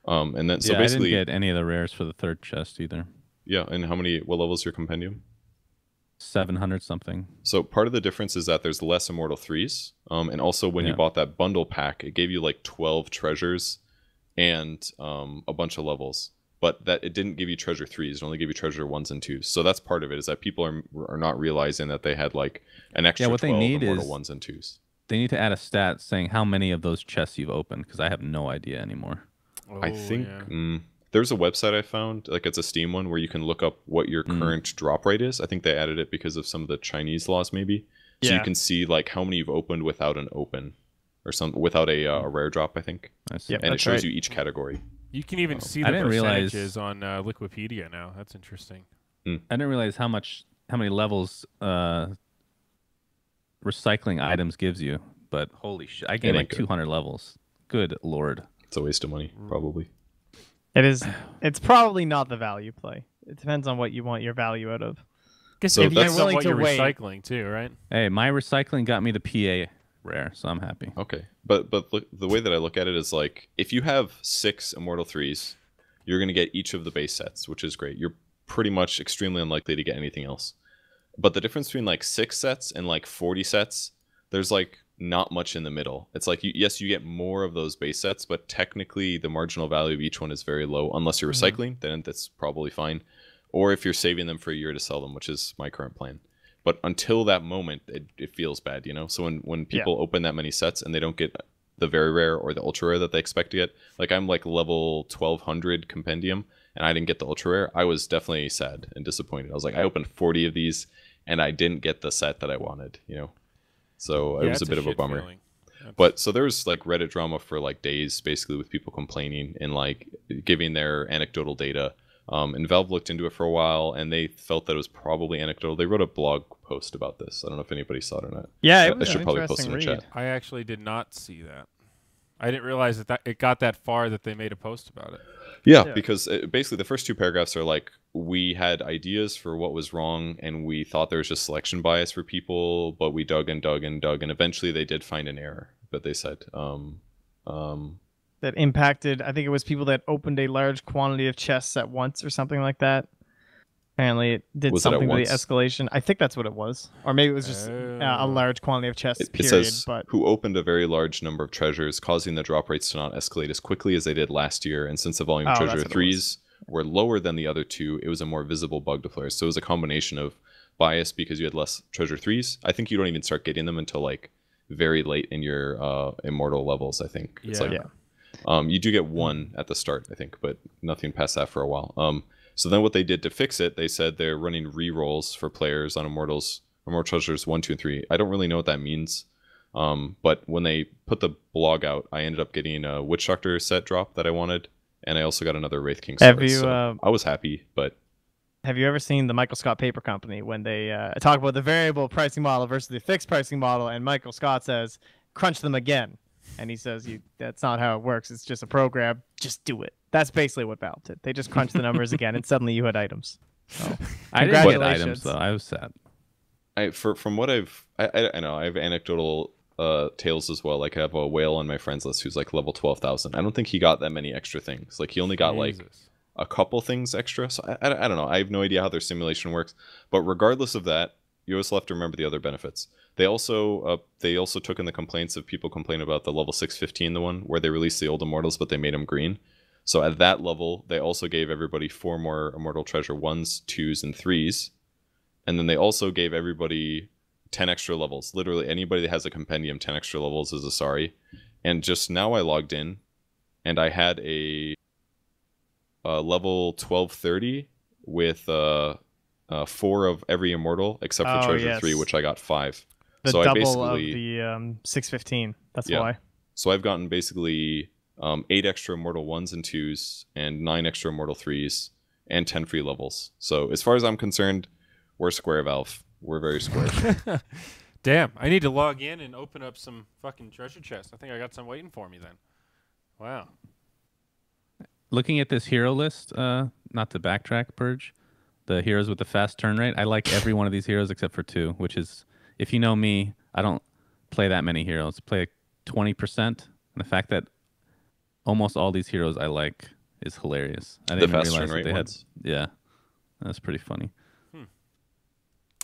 And then so basically I didn't get any of the rares for the third chest either. Yeah, and what level is your compendium? 700 something. So part of the difference is that there's less Immortal 3s. And also when you bought that bundle pack, it gave you like 12 treasures and a bunch of levels. but that it didn't give you treasure 3s. It only gave you treasure 1s and 2s. So that's part of it, is that people are not realizing that they had like an extra what 12 they need immortal is 1s and 2s. They need to add a stat saying how many of those chests you've opened, because I have no idea anymore. Oh, I think there's a website I found, like it's a Steam one, where you can look up what your current drop rate is. I think they added it because of some of the Chinese laws, maybe. So you can see like how many you've opened without an open, or without a rare drop, I think. Yep, and it shows you each category. You can even see the percentages on Wikipedia now. That's interesting. I didn't realize how many levels recycling items gives you, but holy shit, I gained like 200 levels. Good lord. It's a waste of money, probably. It is. It's probably not the value play. It depends on what you want your value out of. So if that's what you're recycling too, right? Hey, my recycling got me the PA rare, so I'm happy. Okay, but look, the way that I look at it is like, if you have 6 Immortal 3s, you're going to get each of the base sets, which is great. You're pretty much extremely unlikely to get anything else. But the difference between like 6 sets and like 40 sets, there's like not much in the middle. It's like, yes, you get more of those base sets, but technically the marginal value of each one is very low. Unless you're recycling, then that's probably fine. Or if you're saving them for a year to sell them, which is my current plan. But until that moment, it feels bad, you know? So when people open that many sets and they don't get the very rare or the ultra rare that they expect to get, like I'm like level 1200 compendium and I didn't get the ultra rare, I was definitely sad and disappointed. I was like, I opened 40 of these and I didn't get the set that I wanted, you know? So it was a bit of a bummer. But so there's like Reddit drama for like days, basically, with people complaining and like giving their anecdotal data. And Valve looked into it for a while, and they felt that it was probably anecdotal. They wrote a blog post about this. I don't know if anybody saw it or not. Yeah, I should probably post it in the chat. I actually did not see that. I didn't realize that it got that far that they made a post about it. Yeah, because basically the first 2 paragraphs are like, we had ideas for what was wrong, and we thought there was just selection bias for people, but we dug and dug and dug, and eventually they did find an error. But they said that impacted, I think it was people that opened a large quantity of chests at once or something like that. Apparently it did something to the escalation. I think that's what it was. Or maybe it was just a large quantity of chests, period. It says, but who opened a very large number of treasures, causing the drop rates to not escalate as quickly as they did last year. And since the volume treasure 3s were lower than the other 2, it was a more visible bug to players. So it was a combination of bias because you had less treasure 3s. I think you don't even start getting them until like very late in your immortal levels, I think. It's you do get 1 at the start, I think, but nothing past that for a while. So then what they did to fix it, they said they're running re-rolls for players on Immortals, Immortal Treasures 1, 2, and 3. I don't really know what that means. But when they put the blog out, I ended up getting a Witch Doctor set drop that I wanted, and I also got another Wraith King sword. So I was happy, but... Have you ever seen the Michael Scott Paper Company when they talk about the variable pricing model versus the fixed pricing model, and Michael Scott says, crunch them again. And he says, that's not how it works. It's just a program. Just do it. That's basically what Valve did. They just crunched the numbers again, and suddenly you had items. So, I didn't get items, though. I was sad. From what I know, I have anecdotal tales as well. Like I have a whale on my friends list who's like level 12,000. I don't think he got that many extra things. Like he only got like a couple things extra. So I don't know. I have no idea how their simulation works. But regardless of that, you always have to remember the other benefits. They also took in the complaints of people complaining about the level 615, the one where they released the old Immortals, but they made them green. So at that level, they also gave everybody 4 more Immortal Treasure 1s, 2s, and 3s. And then they also gave everybody 10 extra levels. Literally anybody that has a compendium, 10 extra levels is a sorry. And just now I logged in, and I had a level 1230 with 4 of every Immortal except for Treasure 3, which I got 5. The so double of the 615. That's why. So I've gotten basically 8 extra Immortal 1s and 2s and 9 extra Immortal 3s and 10 free levels. So as far as I'm concerned, we're square, Valve. We're very square. Damn, I need to log in and open up some fucking treasure chests. I think I got some waiting for me then. Wow. Looking at this hero list, not to backtrack, Purge, the heroes with the fast turn rate, I like every one of these heroes except for 2, which is, if you know me, I don't play that many heroes. I play 20%, and the fact that almost all these heroes I like is hilarious. I didn't realize that they had. Yeah, that's pretty funny.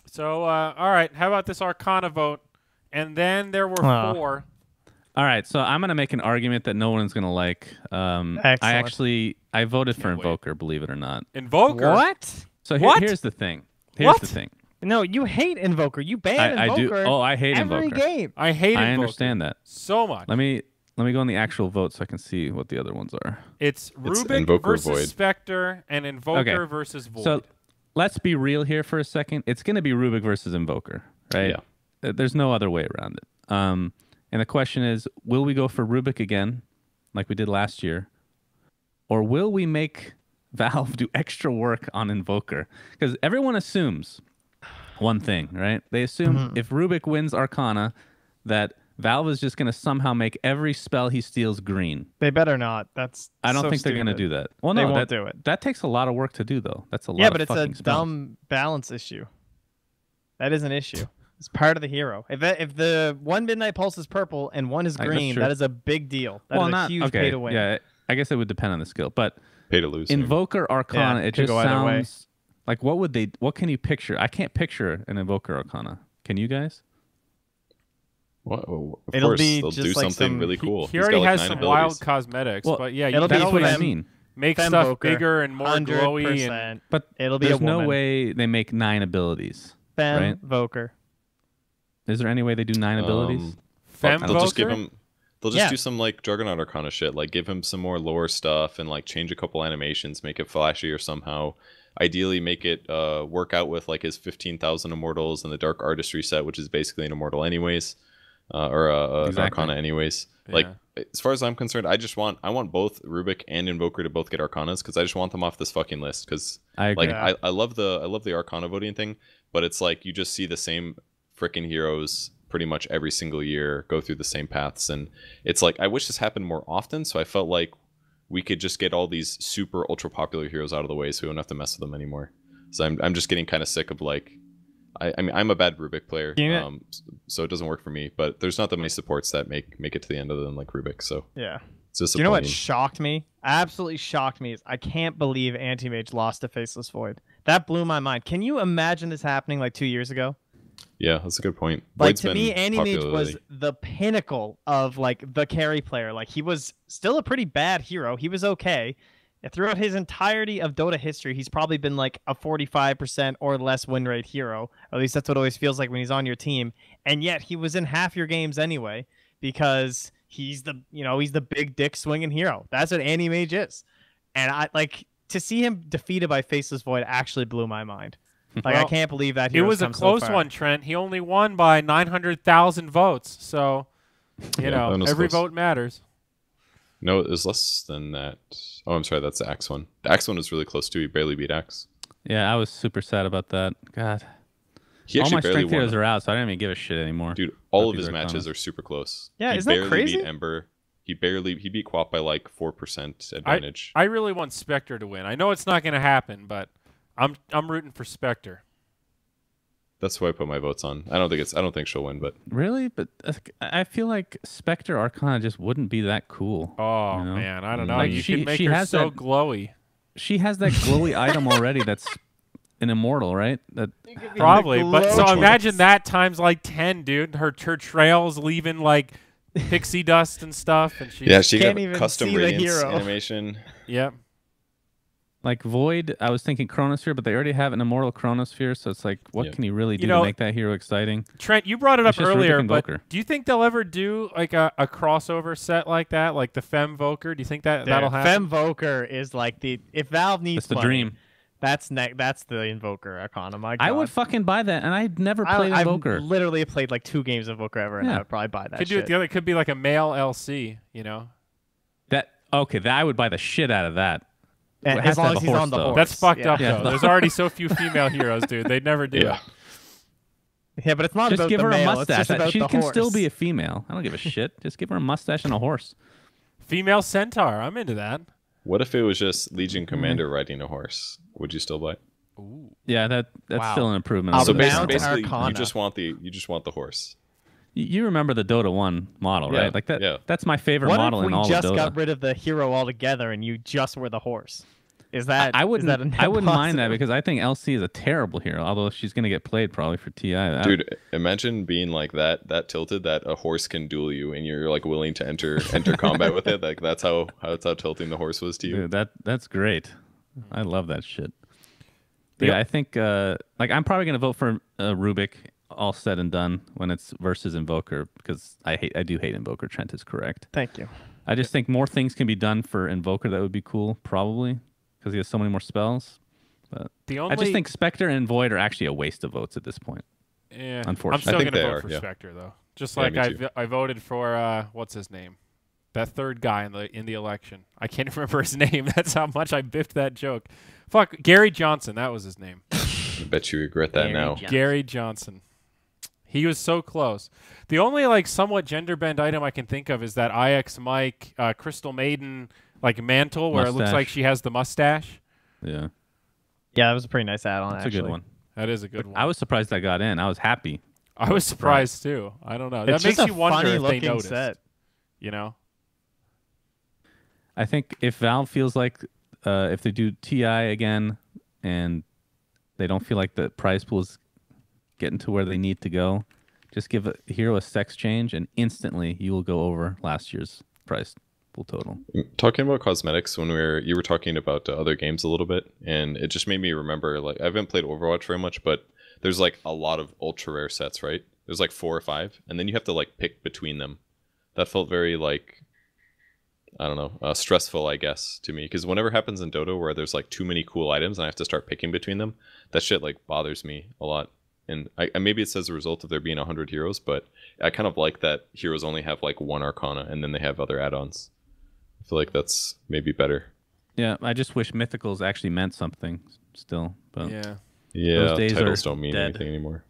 So, all right, how about this Arcana vote? And then there were 4. All right, so I'm gonna make an argument that no one's gonna like. I voted for Invoker, believe it or not. Invoker? What? So here's the thing. Here's the thing. No, you hate Invoker. You ban Invoker. I do. Oh, I hate every Invoker. game. I hate Invoker. I understand that So much. Let me go on the actual vote so I can see what the other ones are. It's Rubik Invoker versus Void. Spectre and Invoker versus Void. So let's be real here for a second. It's going to be Rubik versus Invoker, right? Yeah. There's no other way around it. And the question is, will we go for Rubik again, like we did last year? Or will we make Valve do extra work on Invoker? Because everyone assumes one thing, right? They assume if Rubik wins Arcana, that Valve is just going to somehow make every spell he steals green. They better not. I don't think they're going to do that. Well, no, they won't do it. That takes a lot of work to do, though. That's a lot. Yeah, but of it's a fucking spells. dumb balance issue. That is an issue. It's part of the hero. If the one Midnight Pulse is purple and one is green, that is a big deal. That is a huge pay to win. Yeah, I guess it would depend on the skill, but pay to lose. Invoker Arcana, it just go either way. sounds like what can you picture? I can't picture an Invoker Arcana. Can you guys? Well, of It'll course, be they'll just do like something some- really cool. He He's already got, like, has 9 some abilities. wild cosmetics, Well, but yeah, it'll That's be what I Fem- mean. make Fem stuff Voker, bigger and more glowy. And But it'll be there's a no woman. way they make 9 abilities. Fem right? Voker. Is there any way they do 9 abilities? Fem They'll just give Voker? him. They'll just do some like Juggernaut Arcana shit, like give him some more lore stuff and like change a couple animations, make it flashy or somehow. Ideally, make it work out with like his 15,000 Immortals and the Dark Artistry set, which is basically an Immortal anyways, or an Arcana anyways. Yeah. Like as far as I'm concerned, I want both Rubik and Invoker to both get Arcanas because I just want them off this fucking list because I agree. like I love the Arcana voting thing, but it's like you just see the same freaking heroes pretty much every single year go through the same paths, and it's like I wish this happened more often, so I felt like we could just get all these super ultra popular heroes out of the way so we don't have to mess with them anymore. So I'm just getting kind of sick of like I mean I'm a bad Rubik player, so it doesn't work for me, but there's not that many supports that make it to the end other than like Rubik, so Yeah. it's disappointing. You know what shocked me? Absolutely shocked me is I can't believe Anti-Mage lost to Faceless Void. That blew my mind. Can you imagine this happening like 2 years ago? Yeah, that's a good point. Like Void's to me, been Anti-Mage popularly- was the pinnacle of like the carry player. Like he was still a pretty bad hero. He was okay. Throughout his entirety of Dota history, he's probably been like a 45% or less win rate hero. At least that's what it always feels like when he's on your team. And yet he was in half your games anyway because he's the big dick swinging hero. That's what Anti-Mage is. And I like to see him defeated by Faceless Void actually blew my mind. Like I can't believe that it was a close one, Trent. He only won by 900,000 votes, so you know every vote matters. No, it was less than that. Oh, I'm sorry, that's the Axe one. The Axe one was really close too. He barely beat Axe. Yeah, I was super sad about that. God. He all actually my barely strength won. heroes are out, so I don't even give a shit anymore. Dude, all of these his matches Arcanas. are super close. Yeah, he isn't that barely crazy? beat Ember. He beat Quap by like 4% advantage. I really want Spectre to win. I know it's not going to happen, but I'm rooting for Spectre. That's who I put my votes on. I don't think she'll win, but Really? But I feel like Spectre Arcana just wouldn't be that cool. Oh, you know? man. I don't know. Like, you she- can make she her has so that- glowy. She has that glowy item already that's an immortal, right? That Probably. But so Which one? imagine that times like 10, dude. Her trail's leaving like pixie dust and stuff. And she's, yeah, she can't got even custom see the radiance hero. animation. Yep. like Void, I was thinking Chronosphere, but they already have an immortal Chronosphere, so it's like, what can you really do to make that hero exciting? Trent, you brought it up It's just earlier, Rubik but Invoker. do you think they'll ever do like a crossover set like that, like the Fem Voker? Do you think that'll happen? Fem Voker is like if Valve needs That's the money, dream. That's the Invoker Arcana. My God. I would fucking buy that, and I'd never played I've Invoker. literally played like 2 games of Invoker ever, and I would probably buy that Could do shit. it the other. It could be like a male LC, you know. That I would buy the shit out of that. And It has as to long have as a he's horse, on the though. horse. That's fucked up Yeah. though. There's already so few female heroes, dude. They'd never do Yeah. it. Yeah, but it's not Just about give the her male. a mustache. It's just about She the can horse. still be a female. I don't give a shit. Just give her a mustache and a horse. Female centaur. I'm into that. What if it was just Legion Commander riding a horse? Would you still buy it? Ooh. Yeah, that's Wow. still an improvement. I'll on So the mount basically, you Arcana. just want the horse. You remember the Dota 1 model, Yeah, right? Like that. yeah. That's my favorite What model if in we all just of Dota. got rid of the hero altogether and you just were the horse? Is that I wouldn't. Is that a net I wouldn't mind that positive? because I think LC is a terrible hero. Although she's gonna get played probably for TI. Dude, imagine being like that tilted that a horse can duel you and you're like willing to enter combat with it. Like that's how tilting the horse was to you. Dude, that's great. I love that shit. But yeah, I think like I'm probably gonna vote for Rubik. All said and done when it's versus Invoker because I do hate Invoker. Trent is correct. Thank you. I just think more things can be done for Invoker that would be cool probably because he has so many more spells. But I just think Spectre and Void are actually a waste of votes at this point. Yeah, unfortunately. I'm still going to vote for yeah. Spectre though. Just Yeah, like I voted for what's his name, that third guy in the election. I can't remember his name. That's how much I biffed that joke. Fuck, Gary Johnson. That was his name. I bet you regret that now. Gary Johnson. He was so close. The only like somewhat gender bend item I can think of is that IX Mike Crystal Maiden like mantle where it looks like she has the mustache. Yeah. Yeah, that was a pretty nice add-on. That's a good one. That is a good one. I was surprised I got in. I was happy. I was surprised too. I don't know. It's That makes just you a wonder if they funny-looking noticed. set. You know. I think if Valve feels like if they do TI again and they don't feel like the prize pool is getting to where they need to go, just give a hero a sex change and instantly you will go over last year's prize pool total. Talking about cosmetics, when you were talking about other games a little bit, and it just made me remember, like, I haven't played Overwatch very much, but there's like a lot of ultra rare sets, right? There's like 4 or 5, and then you have to like pick between them. That felt very like, I don't know, stressful, I guess, to me, because whenever it happens in Dota where there's like too many cool items and I have to start picking between them, that shit like bothers me a lot. And maybe it's as a result of there being 100 heroes, but I kind of like that heroes only have like 1 Arcana and then they have other add-ons. I feel like that's maybe better. Yeah, I just wish Mythicals actually meant something still. But yeah, those days titles are don't mean dead. anything anymore.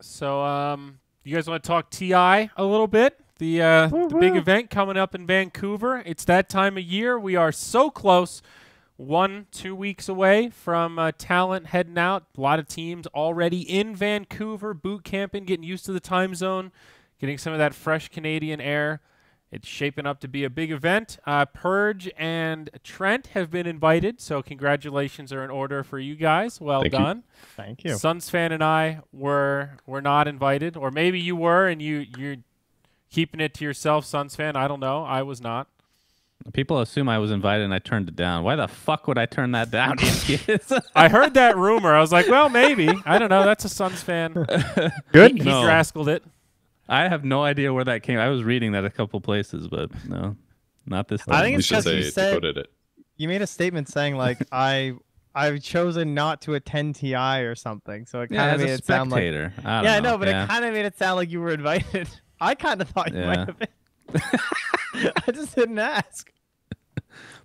So, you guys want to talk TI a little bit? The big event coming up in Vancouver. It's that time of year. We are so close. 1-2 weeks away from talent heading out. A lot of teams already in Vancouver, boot camping, getting used to the time zone, getting some of that fresh Canadian air. It's shaping up to be a big event. Purge and Trent have been invited, so congratulations are in order for you guys. Well done. Thank you. Suns fan and I were not invited, or maybe you were and you're keeping it to yourself, Suns fan. I don't know. I was not. People assume I was invited and I turned it down. Why the fuck would I turn that down? I heard that rumor. I was like, well, maybe. I don't know. That's a Suns fan. Good. He rascaled it. I have no idea where that came. I was reading that a couple places, but no, not this time. I think We it's should because say you said decoded it. you made a statement saying like I've chosen not to attend TI or something, so it kind of as made a it sound like spectator. I yeah, don't know. no, but it kind of made it sound like you were invited. I kind of thought you might have been. I just didn't ask.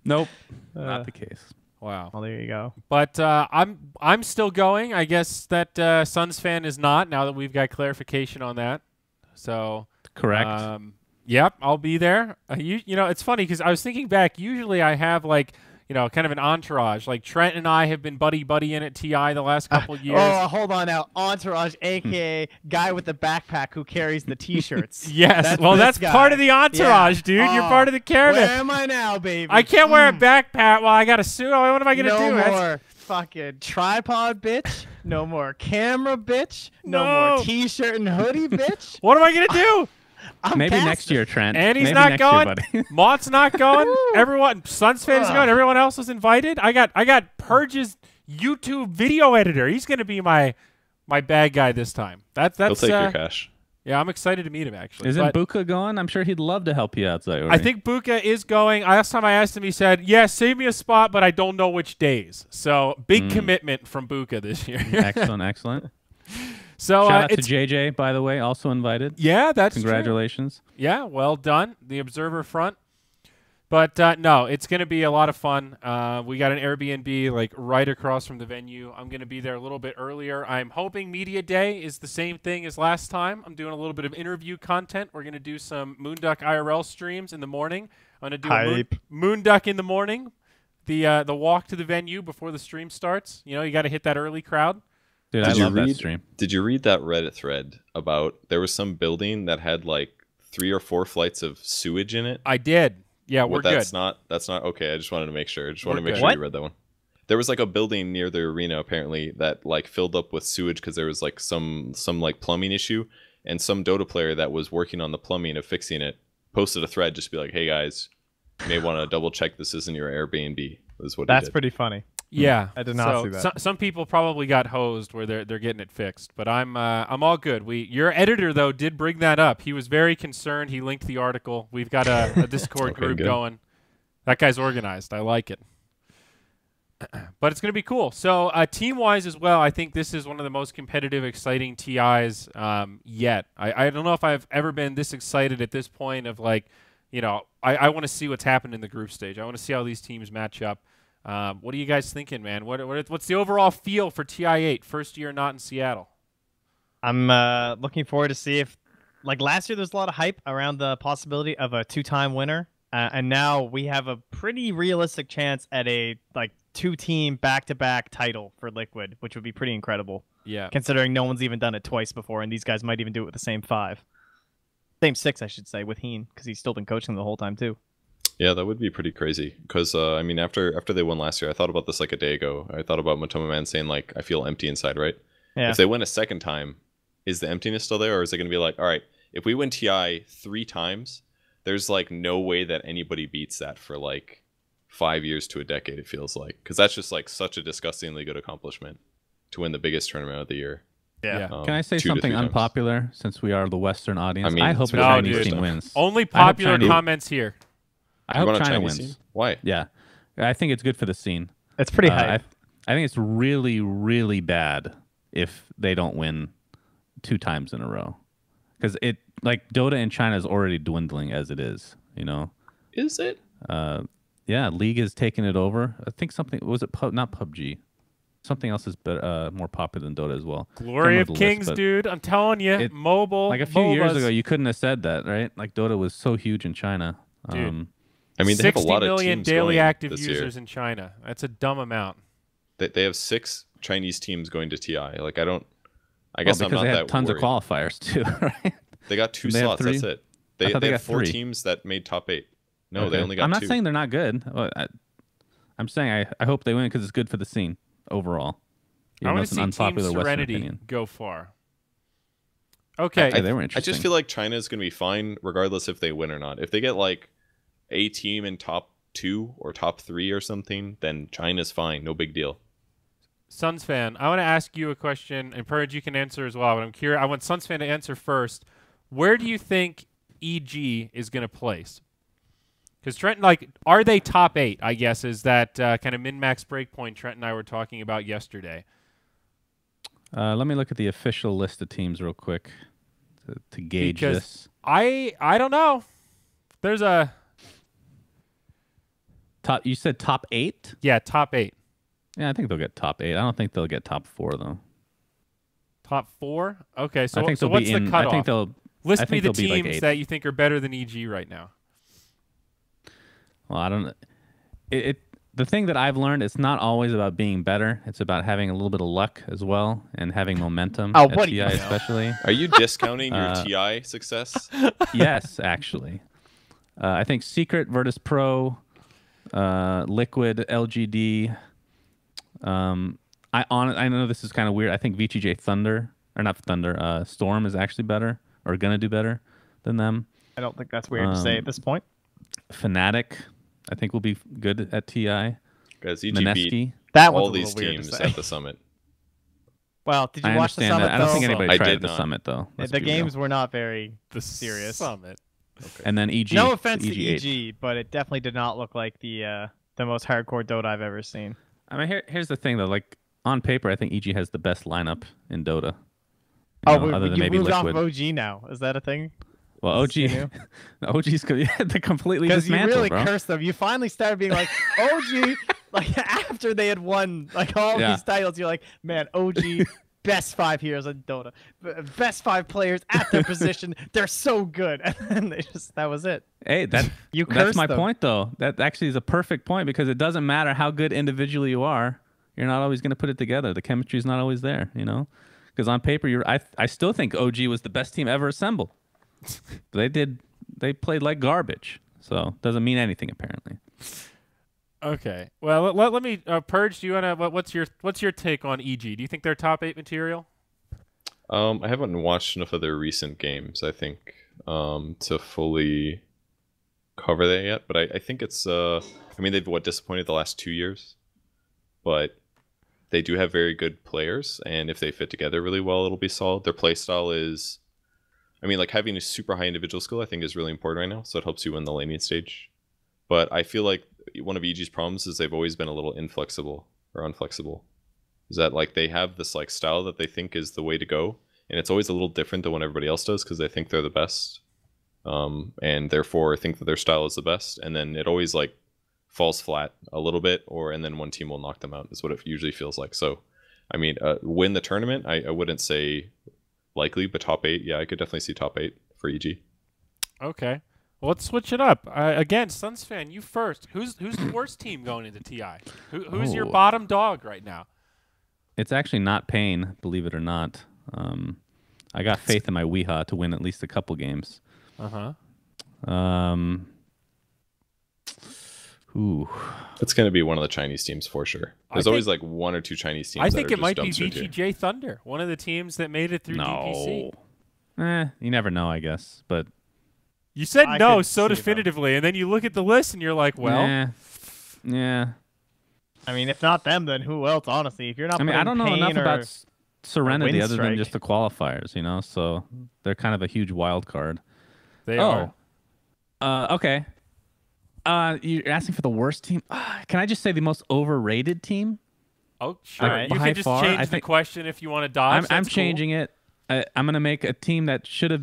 Nope, not the case. Wow. Well, there you go. But I'm still going. I guess that Suns fan is not, now that we've got clarification on that. So Correct. Yep, I'll be there. You know, it's funny because I was thinking back. Usually I have like, you know, kind of an entourage. Like Trent and I have been buddy-buddying at TI the last couple years. Oh, hold on now. Entourage, a.k.a. guy with the backpack who carries the T-shirts. Yes. That's guy. part of the entourage, dude. You're part of the caravan. Where am I now, baby? I can't wear a backpack while I got a suit. What am I going to do? No more fucking tripod, bitch. No more camera, bitch. No more T-shirt and hoodie, bitch. What am I going to do? Maybe next year, Trent. And he's Maybe not next going. Year, buddy. Mott's not going. Everyone, Suns fan is going. Everyone else is invited. I got Purge's YouTube video editor. He's going to be my bad guy this time. That's He'll take your cash. Yeah, I'm excited to meet him actually. Isn't Buka going? I'm sure he'd love to help you out, Zayori. I think Buka is going. Last time I asked him, he said, "Yeah, save me a spot, but I don't know which days." So big commitment from Buka this year. Excellent, excellent. So shout out to JJ, by the way, also invited. Yeah, that's congratulations. True. Yeah, well done, the Observer front. But no, it's going to be a lot of fun. We got an Airbnb like right across from the venue. I'm going to be there a little bit earlier. I'm hoping Media Day is the same thing as last time. I'm doing a little bit of interview content. We're going to do some Moonduck IRL streams in the morning. I'm going to do a Moonduck in the morning, the walk to the venue before the stream starts. You know, you got to hit that early crowd. Dude, I love that stream. Did you read that Reddit thread about there was some building that had like 3 or 4 flights of sewage in it? I did. Yeah, we're good. That's not okay. I just wanted to make sure. I just wanted to make good. sure What? you read that one. There was like a building near the arena apparently that like filled up with sewage because there was like some like plumbing issue, and some Dota player that was working on the plumbing of fixing it posted a thread just to be like, "Hey guys, you may want to double check this isn't your Airbnb." Is what That's he did. pretty funny. Yeah, I did not see that. Some people probably got hosed where they're getting it fixed, but I'm all good. Your editor though did bring that up. He was very concerned. He linked the article. We've got a Discord Okay, group good. going. That guy's organized. I like it. But it's going to be cool. So team-wise as well, I think this is one of the most competitive, exciting TIs yet. I don't know if I've ever been this excited at this point of like, you know, I want to see what's happened in the group stage. I want to see how these teams match up. What are you guys thinking, man? What's the overall feel for TI8, first year not in Seattle? I'm looking forward to see if, like last year, there's a lot of hype around the possibility of a 2-time winner. And now we have a pretty realistic chance at a like 2-team back-to-back title for Liquid, which would be pretty incredible. Yeah. Considering no one's even done it twice before, and these guys might even do it with the same 5. Same 6, I should say, with Heen, because he's still been coaching the whole time, too. Yeah, that would be pretty crazy. Because I mean, after they won last year, I thought about this like a day ago. I thought about Matoma Man saying like, "I feel empty inside." Right? Yeah. If they win a second time, is the emptiness still there, or is it going to be like, all right, if we win TI 3 times, there's like no way that anybody beats that for like 5 years to a decade, it feels like, because that's just like such a disgustingly good accomplishment to win the biggest tournament of the year. Yeah. Can I say 2 to 3 something times. unpopular since we are the Western audience? I mean, I hope it's a no, Chinese dude. team wins. Only I hope popular China- comments here. I You hope want a China Chinese wins. team? Why? Yeah. I think it's good for the scene. It's pretty hype. I think it's really, really bad if they don't win 2 times in a row. Because it, like, Dota in China is already dwindling as it is, you know? Is it? Yeah, League is taking it over. I think something, was it not PUBG? Something else is more popular than Dota as well. Glory of Can't remember the Kings, list, but dude. I'm telling you, mobile. like a few years MOBAs. ago, you couldn't have said that, right? Like Dota was so huge in China. Dude. I mean, they have a 60 lot of million teams daily going active this users year. in China. That's a dumb amount. They have 6 Chinese teams going to TI. Like, I guess I'm because not they that have tons worried. of qualifiers too, right? They got 2 They have slots. 3? That's it. I thought They they have got 4 3. teams that made top 8. No, Okay. they only got 2. I'm not saying they're not good. I'm saying I hope they win because it's good for the scene overall. I want it's to an see Team unpopular Western Serenity opinion. go far. Okay. They were I interesting. just feel like China is going to be fine regardless if they win or not. If they get like a team in top 2 or top 3 or something, then China's fine. No big deal. Suns fan, I want to ask you a question, and Purge, you can answer as well, but I'm curious. I want Suns fan to answer first. Where do you think EG is going to place? Because Trent, like, are they top 8, I guess, is that kind of min-max breakpoint Trent and I were talking about yesterday. Let me look at the official list of teams real quick to gauge Because this. I don't know. There's a... You said top 8? Yeah, top 8. Yeah, I think they'll get top 8. I don't think they'll get top 4 though. Top 4? Okay, so, I think so they'll what's be the in. cutoff? I think they'll. List I me think the they'll be like teams 8. that you think are better than EG right now. Well, I don't. The thing that I've learned, it's not always about being better. It's about having a little bit of luck as well and having momentum. Oh, at what do TI you know? especially. Are you discounting your TI success? Yes, actually. I think Secret, Virtus Pro, Liquid, LGD. I know this is kind of weird. I think VTJ Thunder, or not Thunder, Storm is actually better, or gonna do better than them. I don't think that's weird to say at this point. Fnatic, I think will be good at TI. Guys, EG beat Mineski. That was all a these little weird to teams say. at the summit. Well, did you I watch the understand summit? that. I don't think though? anybody I tried did at the not. summit though. Let's The be real. games were not very The serious. Summit. And then EG. No offense to EG8. EG, but it definitely did not look like the most hardcore Dota I've ever seen. I mean, here's the thing though. Like on paper, I think EG has the best lineup in Dota. Other than you maybe moved Liquid. off of OG now. Is that a thing? Well, OG, You knew? OG's the completely Because you dismantled, really bro. cursed them. You finally started being like OG, like after they had won like all Yeah. these titles. You're like, man, OG, best 5 heroes in Dota, best 5 players at their position. They're so good, and then that was it. Hey, You that's cursed my them. point, though. That actually is a perfect point because it doesn't matter how good individually you are. You're not always going to put it together. The chemistry is not always there, you know? Because on paper, I still think OG was the best team ever assembled. They played like garbage. So doesn't mean anything apparently. Okay. Well, let me Purge. Do you wanna? What's your take on EG? Do you think they're top 8 material? I haven't watched enough of their recent games, I think, to fully cover that yet. But I think it's I mean, they've disappointed the last 2 years, but they do have very good players, and if they fit together really well, it'll be solid. Their play style is, I mean, like having a super high individual skill, I think is really important right now. So it helps you win the laning stage. But I feel like one of EG's problems is they've always been a little inflexible or unflexible. Is that like they have this like style that they think is the way to go, and it's always a little different than what everybody else does because they think they're the best, and therefore think that their style is the best, and then it always like falls flat a little bit, and then one team will knock them out is what it usually feels like. So I mean, win the tournament, I wouldn't say likely, but top 8, yeah, I could definitely see top 8 for EG. Okay, well, let's switch it up. Again, Suns fan, you first. Who's the worst team going into TI? Who's your bottom dog right now? It's actually not Pain, believe it or not. I got faith in my Weeha to win at least a couple games. Ooh. It's going to be one of the Chinese teams for sure. There's always like 1 or 2 Chinese teams. I think it might be VGJ Thunder, one of the teams that made it through DPC. You never know, I guess. But you said no so definitively, and then you look at the list and you're like, well, yeah. I mean, if not them, then who else? Honestly, if you're not. I mean, I don't know enough about Serenity other than Strike. just the qualifiers, you know. So they're kind of a huge wild card. They are. Okay. You're asking for the worst team. Can I just say the most overrated team? Oh, sure. Like, you can just change the question if you want to dodge. I'm changing it. I'm going to make a team that should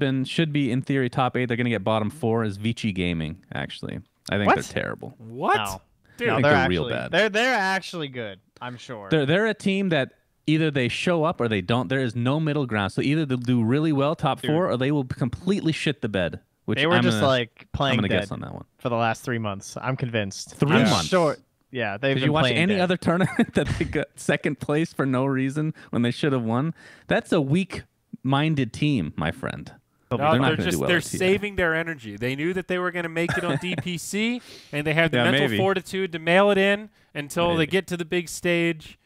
be in theory top 8. They're going to get bottom 4 is Vici Gaming. Actually, I think they're terrible. What? No. Dude, I think they're real bad. They're actually good. I'm sure. They're a team that either they show up or they don't. There is no middle ground. So either they'll do really well top 4 or they will completely shit the bed. Which they were just like playing I'm gonna dead guess on that one for the last 3 months. I'm convinced. 3 months. Sure. Yeah, they've Did been you watch playing any dead. other tournament that they got second place for no reason when they should have won? That's a weak-minded team, my friend. No, they're not just do well they're at TI. saving their energy. They knew that they were going to make it on DPC, and they have the Yeah, mental maybe. fortitude to mail it in until they Maybe. get to the big stage.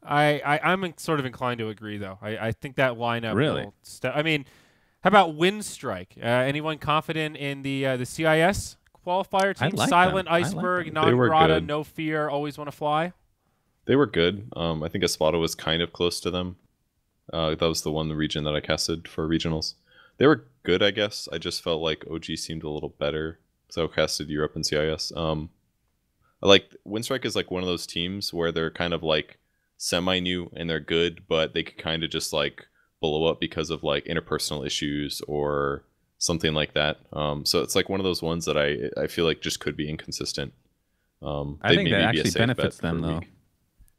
I'm sort of inclined to agree, though. I think that lineup. Really? I mean, how about Windstrike? Anyone confident in the CIS qualifier team? like Silent them. I like Iceberg, them. They were Non-Grata, good. No Fear, Always Want to Fly. They were good. I think Espada was kind of close to them. That was the region that I casted for regionals. They were good, I guess. I just felt like OG seemed a little better. So I casted Europe and CIS. Like Windstrike is like one of those teams where they're kind of like semi-new and they're good, but they could kind of just like blow up because of like interpersonal issues or something like that. So it's like one of those ones that I feel like just could be inconsistent. I think that actually benefits them, though.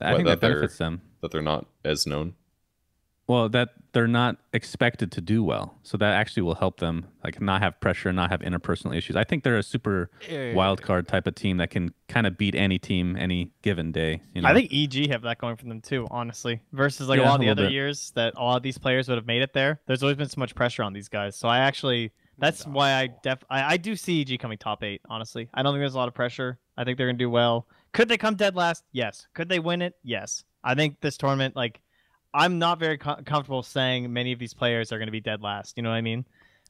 I think that benefits them. That they're not as known. Well, that they're not expected to do well. So that actually will help them like not have pressure, not have interpersonal issues. I think they're a super wild card type of team that can kind of beat any team any given day. You know? I think EG have that going for them too, honestly. Versus like a lot of the other years that a lot of these players would have made it there. There's always been so much pressure on these guys. So that's why I do see EG coming top 8, honestly. I don't think there's a lot of pressure. I think they're going to do well. Could they come dead last? Yes. Could they win it? Yes. I think this tournament, like, I'm not very comfortable saying many of these players are going to be dead last. You know what I mean?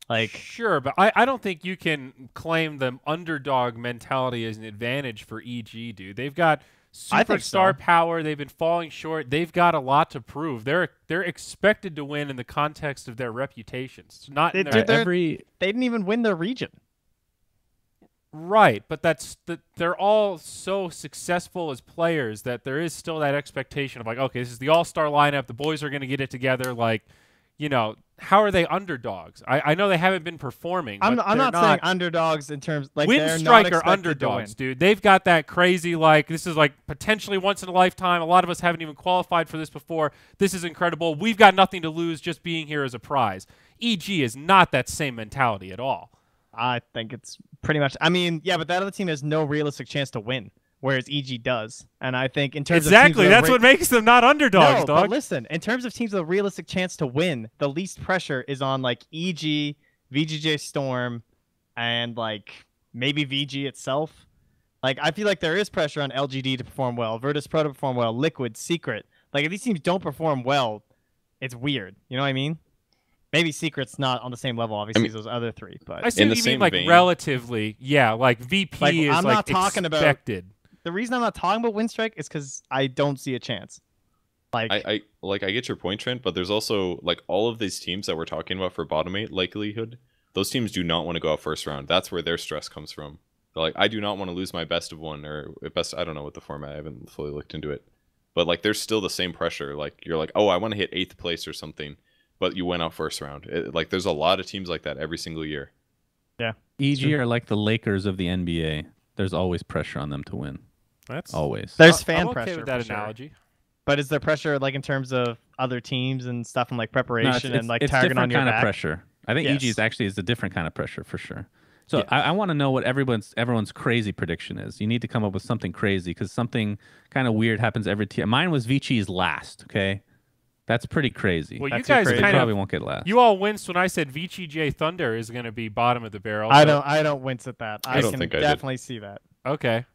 Like, sure, but I don't think you can claim the underdog mentality as an advantage for EG, dude. They've got superstar power. They've been falling short. They've got a lot to prove. They're expected to win in the context of their reputations. It's not they didn't even win their region. Right, but they're all so successful as players that there is still that expectation of like, okay, this is the all-star lineup. The boys are going to get it together. Like, you know, how are they underdogs? I know they haven't been performing. I'm not saying underdogs in terms like Windstrike are underdogs, dude. They've got that crazy like this is like potentially once in a lifetime. A lot of us haven't even qualified for this before. This is incredible. We've got nothing to lose just being here as a prize. EG is not that same mentality at all. I think it's pretty much. I mean, yeah, but that other team has no realistic chance to win, whereas EG does. And I think in terms of that's what makes them not underdogs, dog. But listen, in terms of teams with a realistic chance to win, the least pressure is on like EG, VGJ Storm, and like maybe VG itself. Like, I feel like there is pressure on LGD to perform well, Virtus Pro to perform well, Liquid, Secret. Like, if these teams don't perform well, it's weird. You know what I mean? Maybe Secret's not on the same level, obviously, as those other three. But I see what you mean, like, relatively. Yeah, like, VP like, is, I'm like, not talking expected. The reason I'm not talking about Winstrike is because I don't see a chance. Like, I get your point, Trent, but there's also, like, all of these teams that we're talking about for bottom 8 likelihood, those teams do not want to go out first round. That's where their stress comes from. They're like, I do not want to lose my best of one, or best, I don't know what the format, I haven't fully looked into it. But, like, there's still the same pressure. Like, you're like, oh, I want to hit 8th place or something, but you went out first round. Like, there's a lot of teams like that every single year. Yeah. EG are like the Lakers of the NBA. There's always pressure on them to win. That's always. There's fan I'm okay pressure with that for analogy. Sure. But is there pressure, like, in terms of other teams and stuff, and like preparation No, and like it's target on your kind back? of pressure. I think EG is actually a different kind of pressure for sure. So Yeah. I want to know what everyone's crazy prediction is. You need to come up with something crazy because something kind of weird happens every team. Mine was Vichi's last. Okay, that's pretty crazy. Well, you That's guys crazy. kind probably of won't get last. You all winced when I said Vici J Thunder is going to be bottom of the barrel. I so- don't wince at that. I don't can think I did. definitely see that. Okay.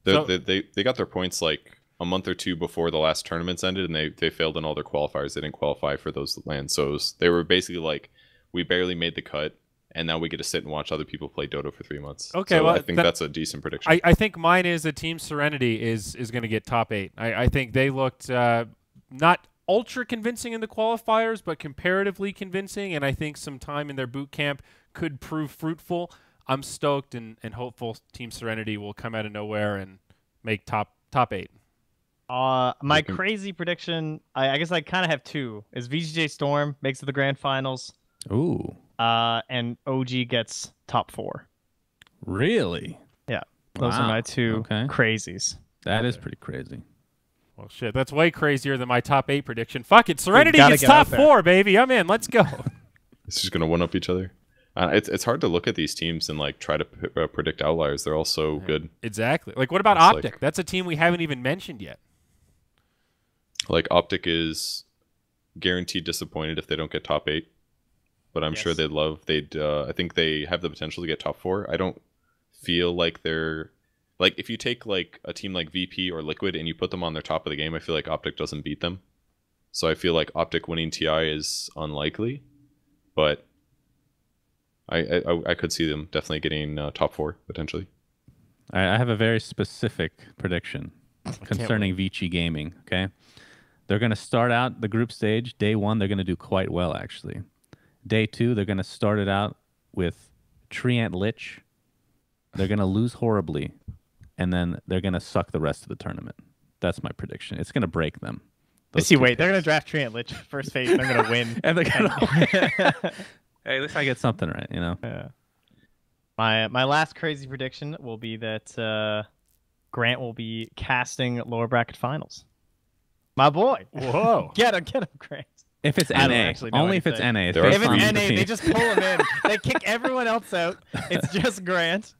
They got their points like a month or two before the last tournaments ended, and they failed in all their qualifiers. They didn't qualify for those lands, so they were basically like, we barely made the cut, and now we get to sit and watch other people play Dota for 3 months. Okay, so well, I think that's a decent prediction. I think mine is that Team Serenity is going to get top 8. I think they looked not ultra convincing in the qualifiers, but comparatively convincing, and I think some time in their boot camp could prove fruitful. I'm stoked and hopeful Team Serenity will come out of nowhere and make top 8. My crazy prediction, I guess I kind of have two, is VGJ Storm makes it to the grand finals. Ooh. And OG gets top 4. Really? Yeah. Those are my two crazies. That is pretty crazy. Well, shit, that's way crazier than my top 8 prediction. Fuck it, Serenity gotta gets get top out there. 4, baby. I'm in. Let's go. It's just gonna one up each other. It's hard to look at these teams and like try to predict outliers. They're all so good. Exactly. Like, what about It's Optic? like- That's a team we haven't even mentioned yet. Like Optic is guaranteed disappointed if they don't get top 8, but I'm sure they'd. I think they have the potential to get top 4. I don't feel like they're like, if you take like a team like VP or Liquid and you put them on their top of the game, I feel like Optic doesn't beat them. So I feel like Optic winning TI is unlikely, but I could see them definitely getting top 4 potentially. I have a very specific prediction concerning Vici Gaming. Okay, they're going to start out the group stage. Day 1, they're going to do quite well, actually. Day 2, they're going to start it out with Treant Lich. They're going to lose horribly, and then they're going to suck the rest of the tournament. That's my prediction. It's going to break them. They're going to draft Treant Lich first phase, and they're going to win. And they're going to win. Hey, at least I get something right, you know? Yeah. My last crazy prediction will be that Grant will be casting lower bracket finals. My boy. Whoa. Get him, Grant. If it's I don't NA. actually know Only if it's anything. NA. There are If it's three. NA, they just pull him in. They kick everyone else out. It's just Grant.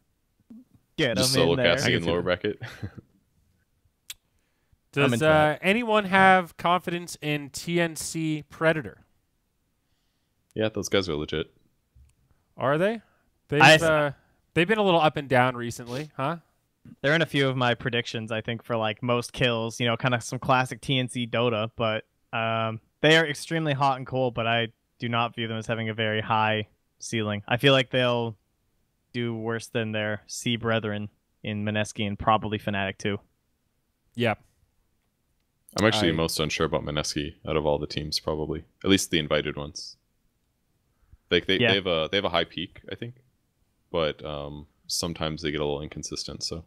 Get Just him solo in there. casting in lower bracket. Does anyone have confidence in TNC Predator? Yeah, those guys are legit. Are they? They've been a little up and down recently, huh? They're in a few of my predictions, I think, for like most kills, kind of some classic TNC Dota, but they are extremely hot and cold, but I do not view them as having a very high ceiling. I feel like they'll do worse than their C brethren in Mineski and probably Fnatic too. Yep. I'm actually most unsure about Mineski out of all the teams, probably. At least the invited ones. Like they have a high peak, I think, but sometimes they get a little inconsistent. So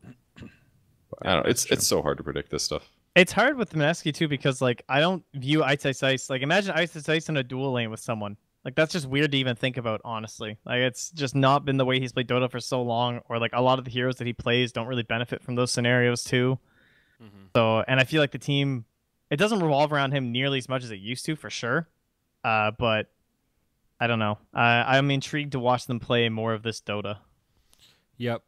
I don't know. It's so hard to predict this stuff. It's hard with Mineski too because like I don't view Ice. Like imagine Ice in a dual lane with someone. Like that's just weird to even think about, honestly. Like it's just not been the way he's played Dota for so long, or like a lot of the heroes that he plays don't really benefit from those scenarios too. Mm-hmm. So, and I feel like the team, it doesn't revolve around him nearly as much as it used to, for sure. But I don't know. I'm intrigued to watch them play more of this Dota. Yep.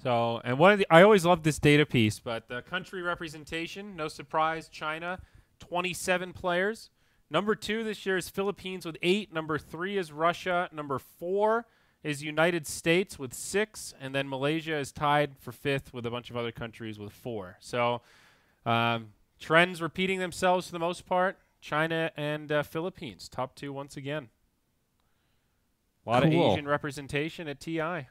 So, and I always love this data piece, but the country representation, no surprise, China, 27 players. Number 2 this year is Philippines with 8. Number 3 is Russia. Number 4 is United States with 6, and then Malaysia is tied for 5th with a bunch of other countries with 4. So trends repeating themselves for the most part. China and Philippines, top 2 once again. A lot of Asian representation at TI.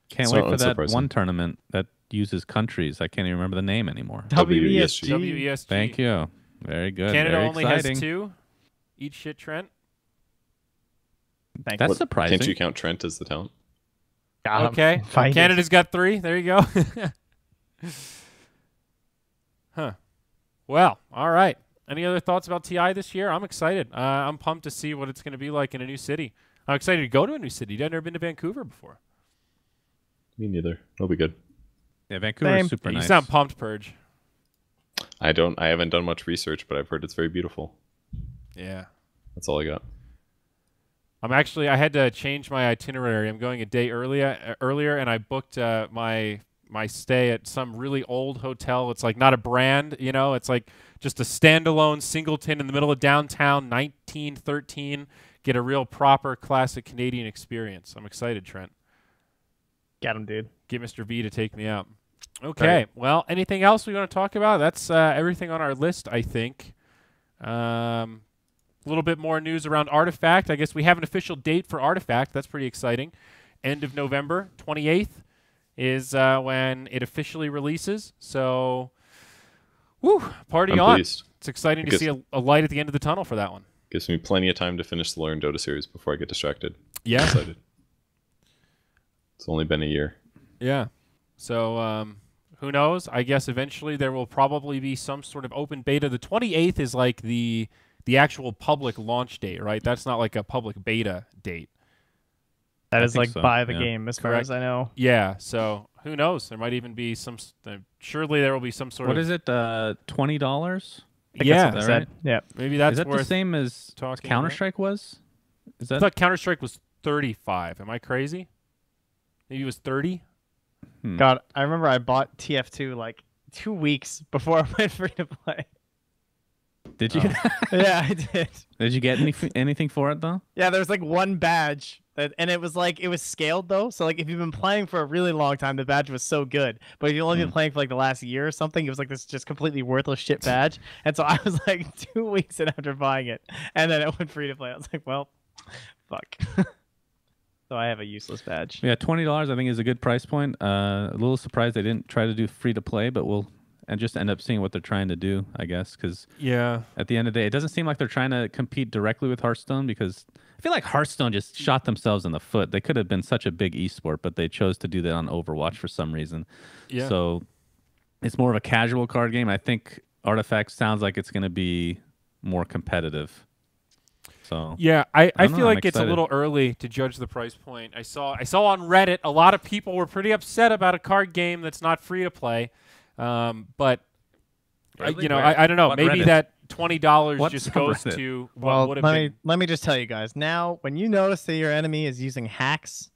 Can't wait for that one tournament that uses countries. I can't even remember the name anymore. WESG. WESG. Thank you. Very good. Canada Very only exciting. has 2. Eat shit, Trent. That's surprising. Can't you count Trent as the talent? Okay. Canada's got 3. There you go. Huh. Well, all right. Any other thoughts about TI this year? I'm excited. I'm pumped to see what it's going to be like in a new city. I'm excited to go to a new city. I've never been to Vancouver before. Me neither. It'll be good. Yeah, Vancouver is super nice. You sound pumped, Purge. I haven't done much research, but I've heard it's very beautiful. Yeah. That's all I got. I had to change my itinerary. I'm going a day earlier, and I booked my stay at some really old hotel. It's like not a brand, you know. It's like just a standalone singleton in the middle of downtown, 1913. Get a real proper classic Canadian experience. I'm excited, Trent. Get him, dude. Get Mr. V to take me out. Okay. Right. Well, anything else we want to talk about? That's everything on our list, I think. A little bit more news around Artifact. I guess we have an official date for Artifact. That's pretty exciting. End of November, 28th is when it officially releases. So, party on. Pleased. It's exciting to see a light at the end of the tunnel for that one. Gives me plenty of time to finish the Learn Dota series before I get distracted. Yeah. I'm excited. It's only been a year. Yeah. So, who knows? I guess eventually there will probably be some sort of open beta. The 28th is like the actual public launch date, right? That's not like a public beta date. That is like buy the game, as far as I know. Yeah. So who knows? There might even be some. Surely there will be some sort of. What is it? $20? Yeah. Is that right? Yeah. Maybe that's worth the same as Counter-Strike was? Is that? I thought Counter-Strike was 35. Am I crazy? Maybe it was 30. God, I remember I bought TF2 like 2 weeks before I went free to play. Did you? Yeah, I did. Did you get anything for it though? Yeah, there was like one badge, and it was scaled though. So like if you've been playing for a really long time, the badge was so good. But if you've only been playing for like the last year or something, it was like this just completely worthless shit badge. And so I was like 2 weeks in after buying it, and then it went free to play. I was like, well, fuck. So I have a useless badge. Yeah, $20 I think is a good price point. A little surprised they didn't try to do free to play, but we'll just end up seeing what they're trying to do, I guess. Because at the end of the day, it doesn't seem like they're trying to compete directly with Hearthstone, because I feel like Hearthstone just shot themselves in the foot. They could have been such a big esport, but they chose to do that on Overwatch for some reason. Yeah. So it's more of a casual card game. I think Artifact sounds like it's going to be more competitive. So yeah, I feel like it's a little early to judge the price point. I saw on Reddit a lot of people were pretty upset about a card game that's not free to play, but really? I don't know. What maybe Reddit? that $20 just subreddit? goes to what would have been. Let me just tell you guys. Now, when you notice that your enemy is using hacks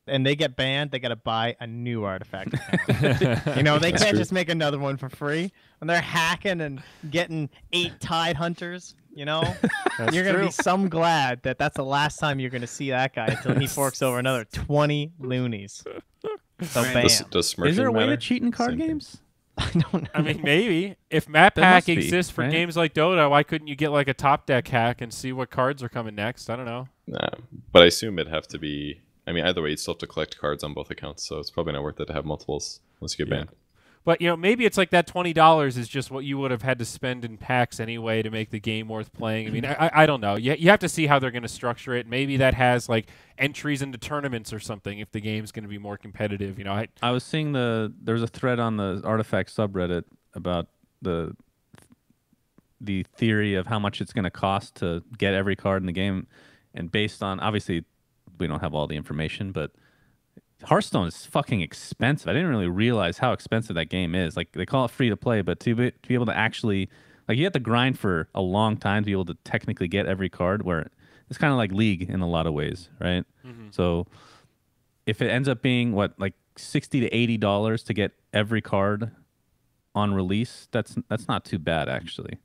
and they get banned, they got to buy a new Artifact account. You know, they can't just make another one for free. When they're hacking and getting 8 Tide Hunters, you know, you're going to be some glad that that's the last time you're going to see that guy until he forks over another 20 loonies. So bam. Does is there a way matter? to cheat in card games? I don't know. I mean, maybe. If map hack exists for games like Dota, why couldn't you get like a top deck hack and see what cards are coming next? I don't know. Nah, but I assume it'd have to be... I mean, either way, you'd still have to collect cards on both accounts, so it's probably not worth it to have multiples once you get banned. But, you know, maybe it's like that $20 is just what you would have had to spend in packs anyway to make the game worth playing. I mean, I don't know. You have to see how they're going to structure it. Maybe that has, like, entries into tournaments or something if the game's going to be more competitive. You know, I was seeing there's a thread on the Artifact subreddit about the theory of how much it's going to cost to get every card in the game. And based on, obviously, we don't have all the information, but Hearthstone is fucking expensive. I didn't really realize how expensive that game is. Like, they call it free to play, but to be able to actually, like, you have to grind for a long time to be able to technically get every card, where it's kind of like League in a lot of ways, right? Mm-hmm. So if it ends up being like $60 to $80 to get every card on release, that's not too bad, actually.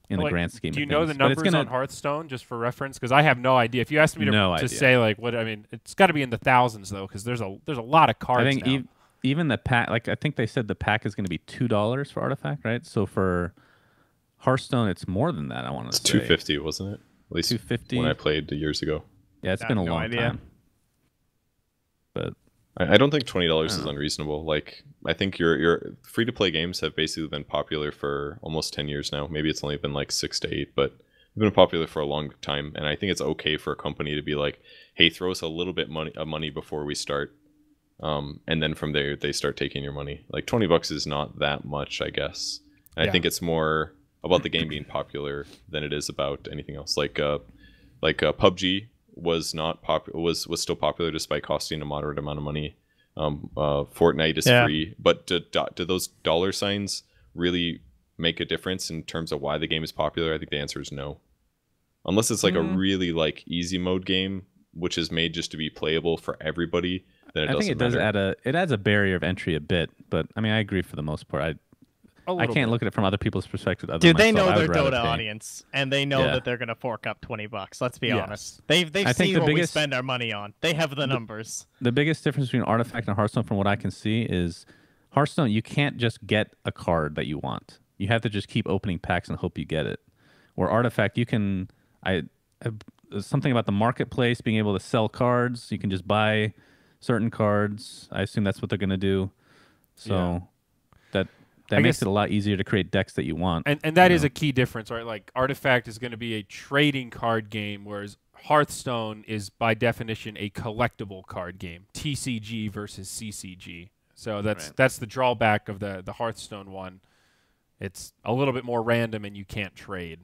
in the grand scheme. Do you of know things. the numbers on Hearthstone, just for reference? Because I have no idea. If you asked me to say like what I mean, it's got to be in the thousands though, because there's a lot of cards. I think even the pack, like I think they said the pack is going to be $2 for Artifact, right? So for Hearthstone, it's more than that. I want to say it's $250, wasn't it? At least $250 when I played years ago. Yeah, it's been a long time. But I don't think $20 is unreasonable. Like, I think your free-to-play games have basically been popular for almost 10 years now. Maybe it's only been like 6 to 8, but they've been popular for a long time. And I think it's okay for a company to be like, hey, throw us a little bit of money before we start. And then from there, they start taking your money. Like, $20 is not that much, I guess. And I think it's more about the game being popular than it is about anything else. Like PUBG was not was still popular despite costing a moderate amount of money. Fortnite is free, but do those dollar signs really make a difference in terms of why the game is popular? I think the answer is no. Unless it's like a really like easy mode game, which is made just to be playable for everybody, then it doesn't matter. I think it adds a barrier of entry a bit, but I mean I agree for the most part. I can't look at it from other people's perspective. Dude, they know their Dota audience, and they know that they're gonna fork up $20. Let's be honest. They've seen what we spend our money on. They have the numbers. The biggest difference between Artifact and Hearthstone, from what I can see, is Hearthstone. You can't just get a card that you want. You have to just keep opening packs and hope you get it. Where Artifact, you can. Something about the marketplace being able to sell cards. You can just buy certain cards. I assume that's what they're gonna do. So that makes it a lot easier to create decks that you want. And that is a key difference, right? Like, Artifact is going to be a trading card game, whereas Hearthstone is, by definition, a collectible card game. TCG versus CCG. So that's the drawback of the Hearthstone one. It's a little bit more random, and you can't trade.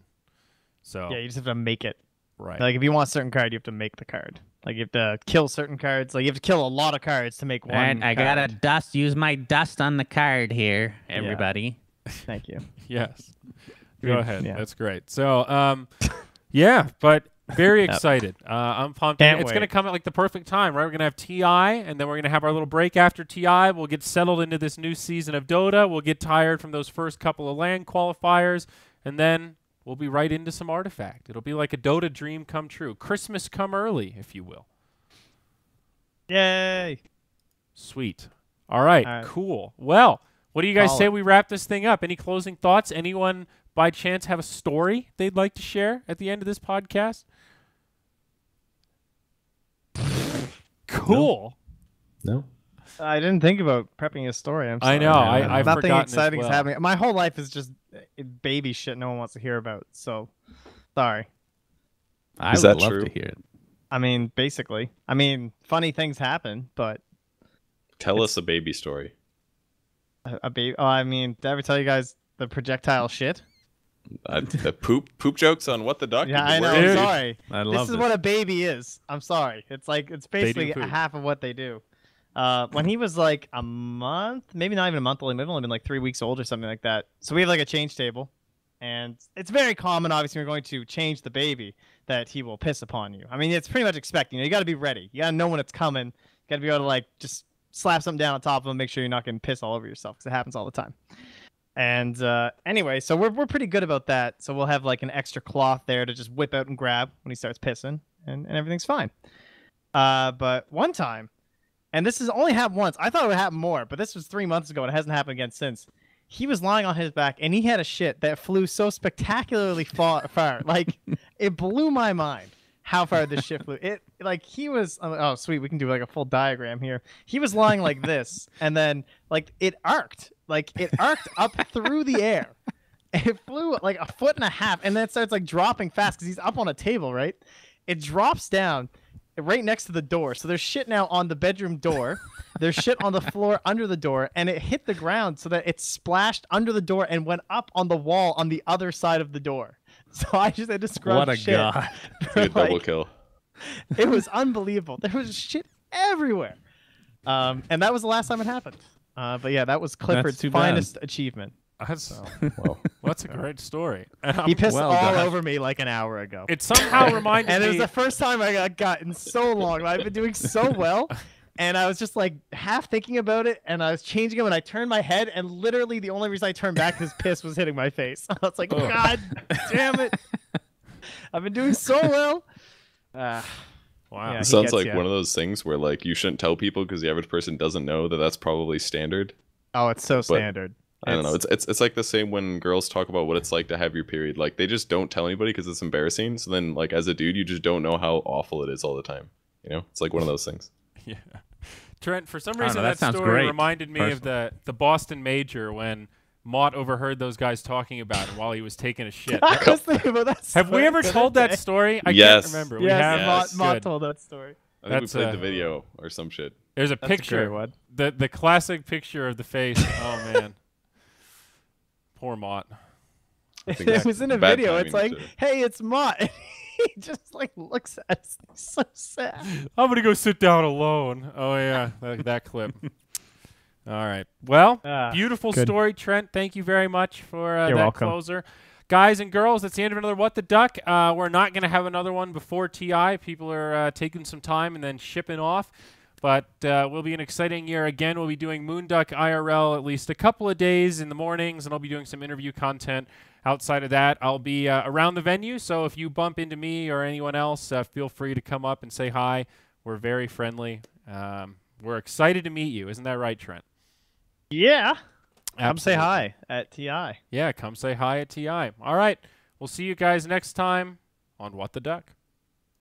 So yeah, you just have to make it. Right. Like, if you want a certain card, you have to make the card. Like, you have to kill certain cards. Like, you have to kill a lot of cards to make one. And I gotta use my dust on the card here, everybody. Yeah. Thank you. Yes. Go ahead. Yeah. That's great. So, yeah, but very excited. I'm pumped. It's going to come at like the perfect time, right? We're going to have TI, and then we're going to have our little break after TI. We'll get settled into this new season of Dota. We'll get tired from those first couple of LAN qualifiers, and then we'll be right into some Artifact. It'll be like a Dota dream come true. Christmas come early, if you will. Yay. Sweet. All right. Cool. Well, what do you guys say we wrap this thing up? Any closing thoughts? Anyone, by chance, have a story they'd like to share at the end of this podcast? Cool. No. I didn't think about prepping a story. I'm sorry. I know. I've nothing forgotten exciting as is well. happening. My whole life is just baby shit no one wants to hear about. So, sorry. I would love to hear it. I mean, basically. I mean, funny things happen, but tell us a baby story. A baby? Oh, I mean, did I ever tell you guys the projectile shit? The poop jokes on What the Duck? Yeah, I know. I'm sorry. I love this is what a baby is. I'm sorry. It's basically half of what they do. When he was like a month, maybe not even a month old, maybe only been like 3 weeks old or something like that. So we have like a change table, and it's very common, obviously, when you're going to change the baby, that he will piss upon you. I mean, it's pretty much expecting. You got to be ready. You got to know when it's coming. You got to be able to like just slap something down on top of him, make sure you're not getting piss all over yourself, because it happens all the time. And anyway, so we're pretty good about that. So we'll have like an extra cloth there to just whip out and grab when he starts pissing, and everything's fine. But one time, and this has only happened once. I thought it would happen more, but this was 3 months ago, and it hasn't happened again since. He was lying on his back, and he had a shit that flew so spectacularly far. Like, it blew my mind how far this shit flew. It, like, he was, oh, sweet, we can do like a full diagram here. He was lying like this, and then, like, it arced. Like, it arced up through the air. It flew like 1.5 feet, and then it starts, like, dropping fast, because he's up on a table, right? It drops down right next to the door. So there's shit now on the bedroom door. There's shit on the floor under the door, and it hit the ground so that it splashed under the door and went up on the wall on the other side of the door. So I just had to scrub What a shit. god. Like, double kill. It was unbelievable. There was shit everywhere. And that was the last time it happened. But yeah, that was Clifford's finest achievement. That's a great story. He pissed all over me like an hour ago. It somehow reminded me. And it was the first time I got gotten so long. I've been doing so well. And I was just like half thinking about it, and I was changing them, and I turned my head, and literally the only reason I turned back is piss was hitting my face. I was like, God damn it. I've been doing so well. Wow. Yeah, it sounds like one of those things where like you shouldn't tell people because the average person doesn't know that that's probably standard. Oh, it's so standard. I don't know. It's like the same when girls talk about what it's like to have your period. Like they just don't tell anybody because it's embarrassing. So then, like as a dude, you just don't know how awful it is all the time. You know, it's like one of those things. Yeah. Trent, for some reason that story great, reminded me of the Boston Major when Mott overheard those guys talking about it while he was taking a shit. I was thinking about that story. Have we ever told that story? I Yes. can't remember. Yeah, we have. Yes. Mott told that story. I think we played the video or some shit. There's a picture. The classic picture of the face. Oh man. Poor Mott. It was in a video. It's like, hey, it's Mott. He just like looks at us. He's so sad. I'm gonna go sit down alone. Oh yeah, that clip. All right. Well, beautiful story, Trent. Thank you very much for that welcome. closer. Guys and girls, that's the end of another What the Duck. We're not going to have another one before TI. People are taking some time and then shipping off. But will be an exciting year. Again, we'll be doing Moonduck IRL at least a couple of days in the mornings, and I'll be doing some interview content. Outside of that, I'll be around the venue, so if you bump into me or anyone else, feel free to come up and say hi. We're very friendly. We're excited to meet you. Isn't that right, Trent? Yeah. Absolutely. Come say hi at TI. Yeah, come say hi at TI. All right. We'll see you guys next time on What the Duck.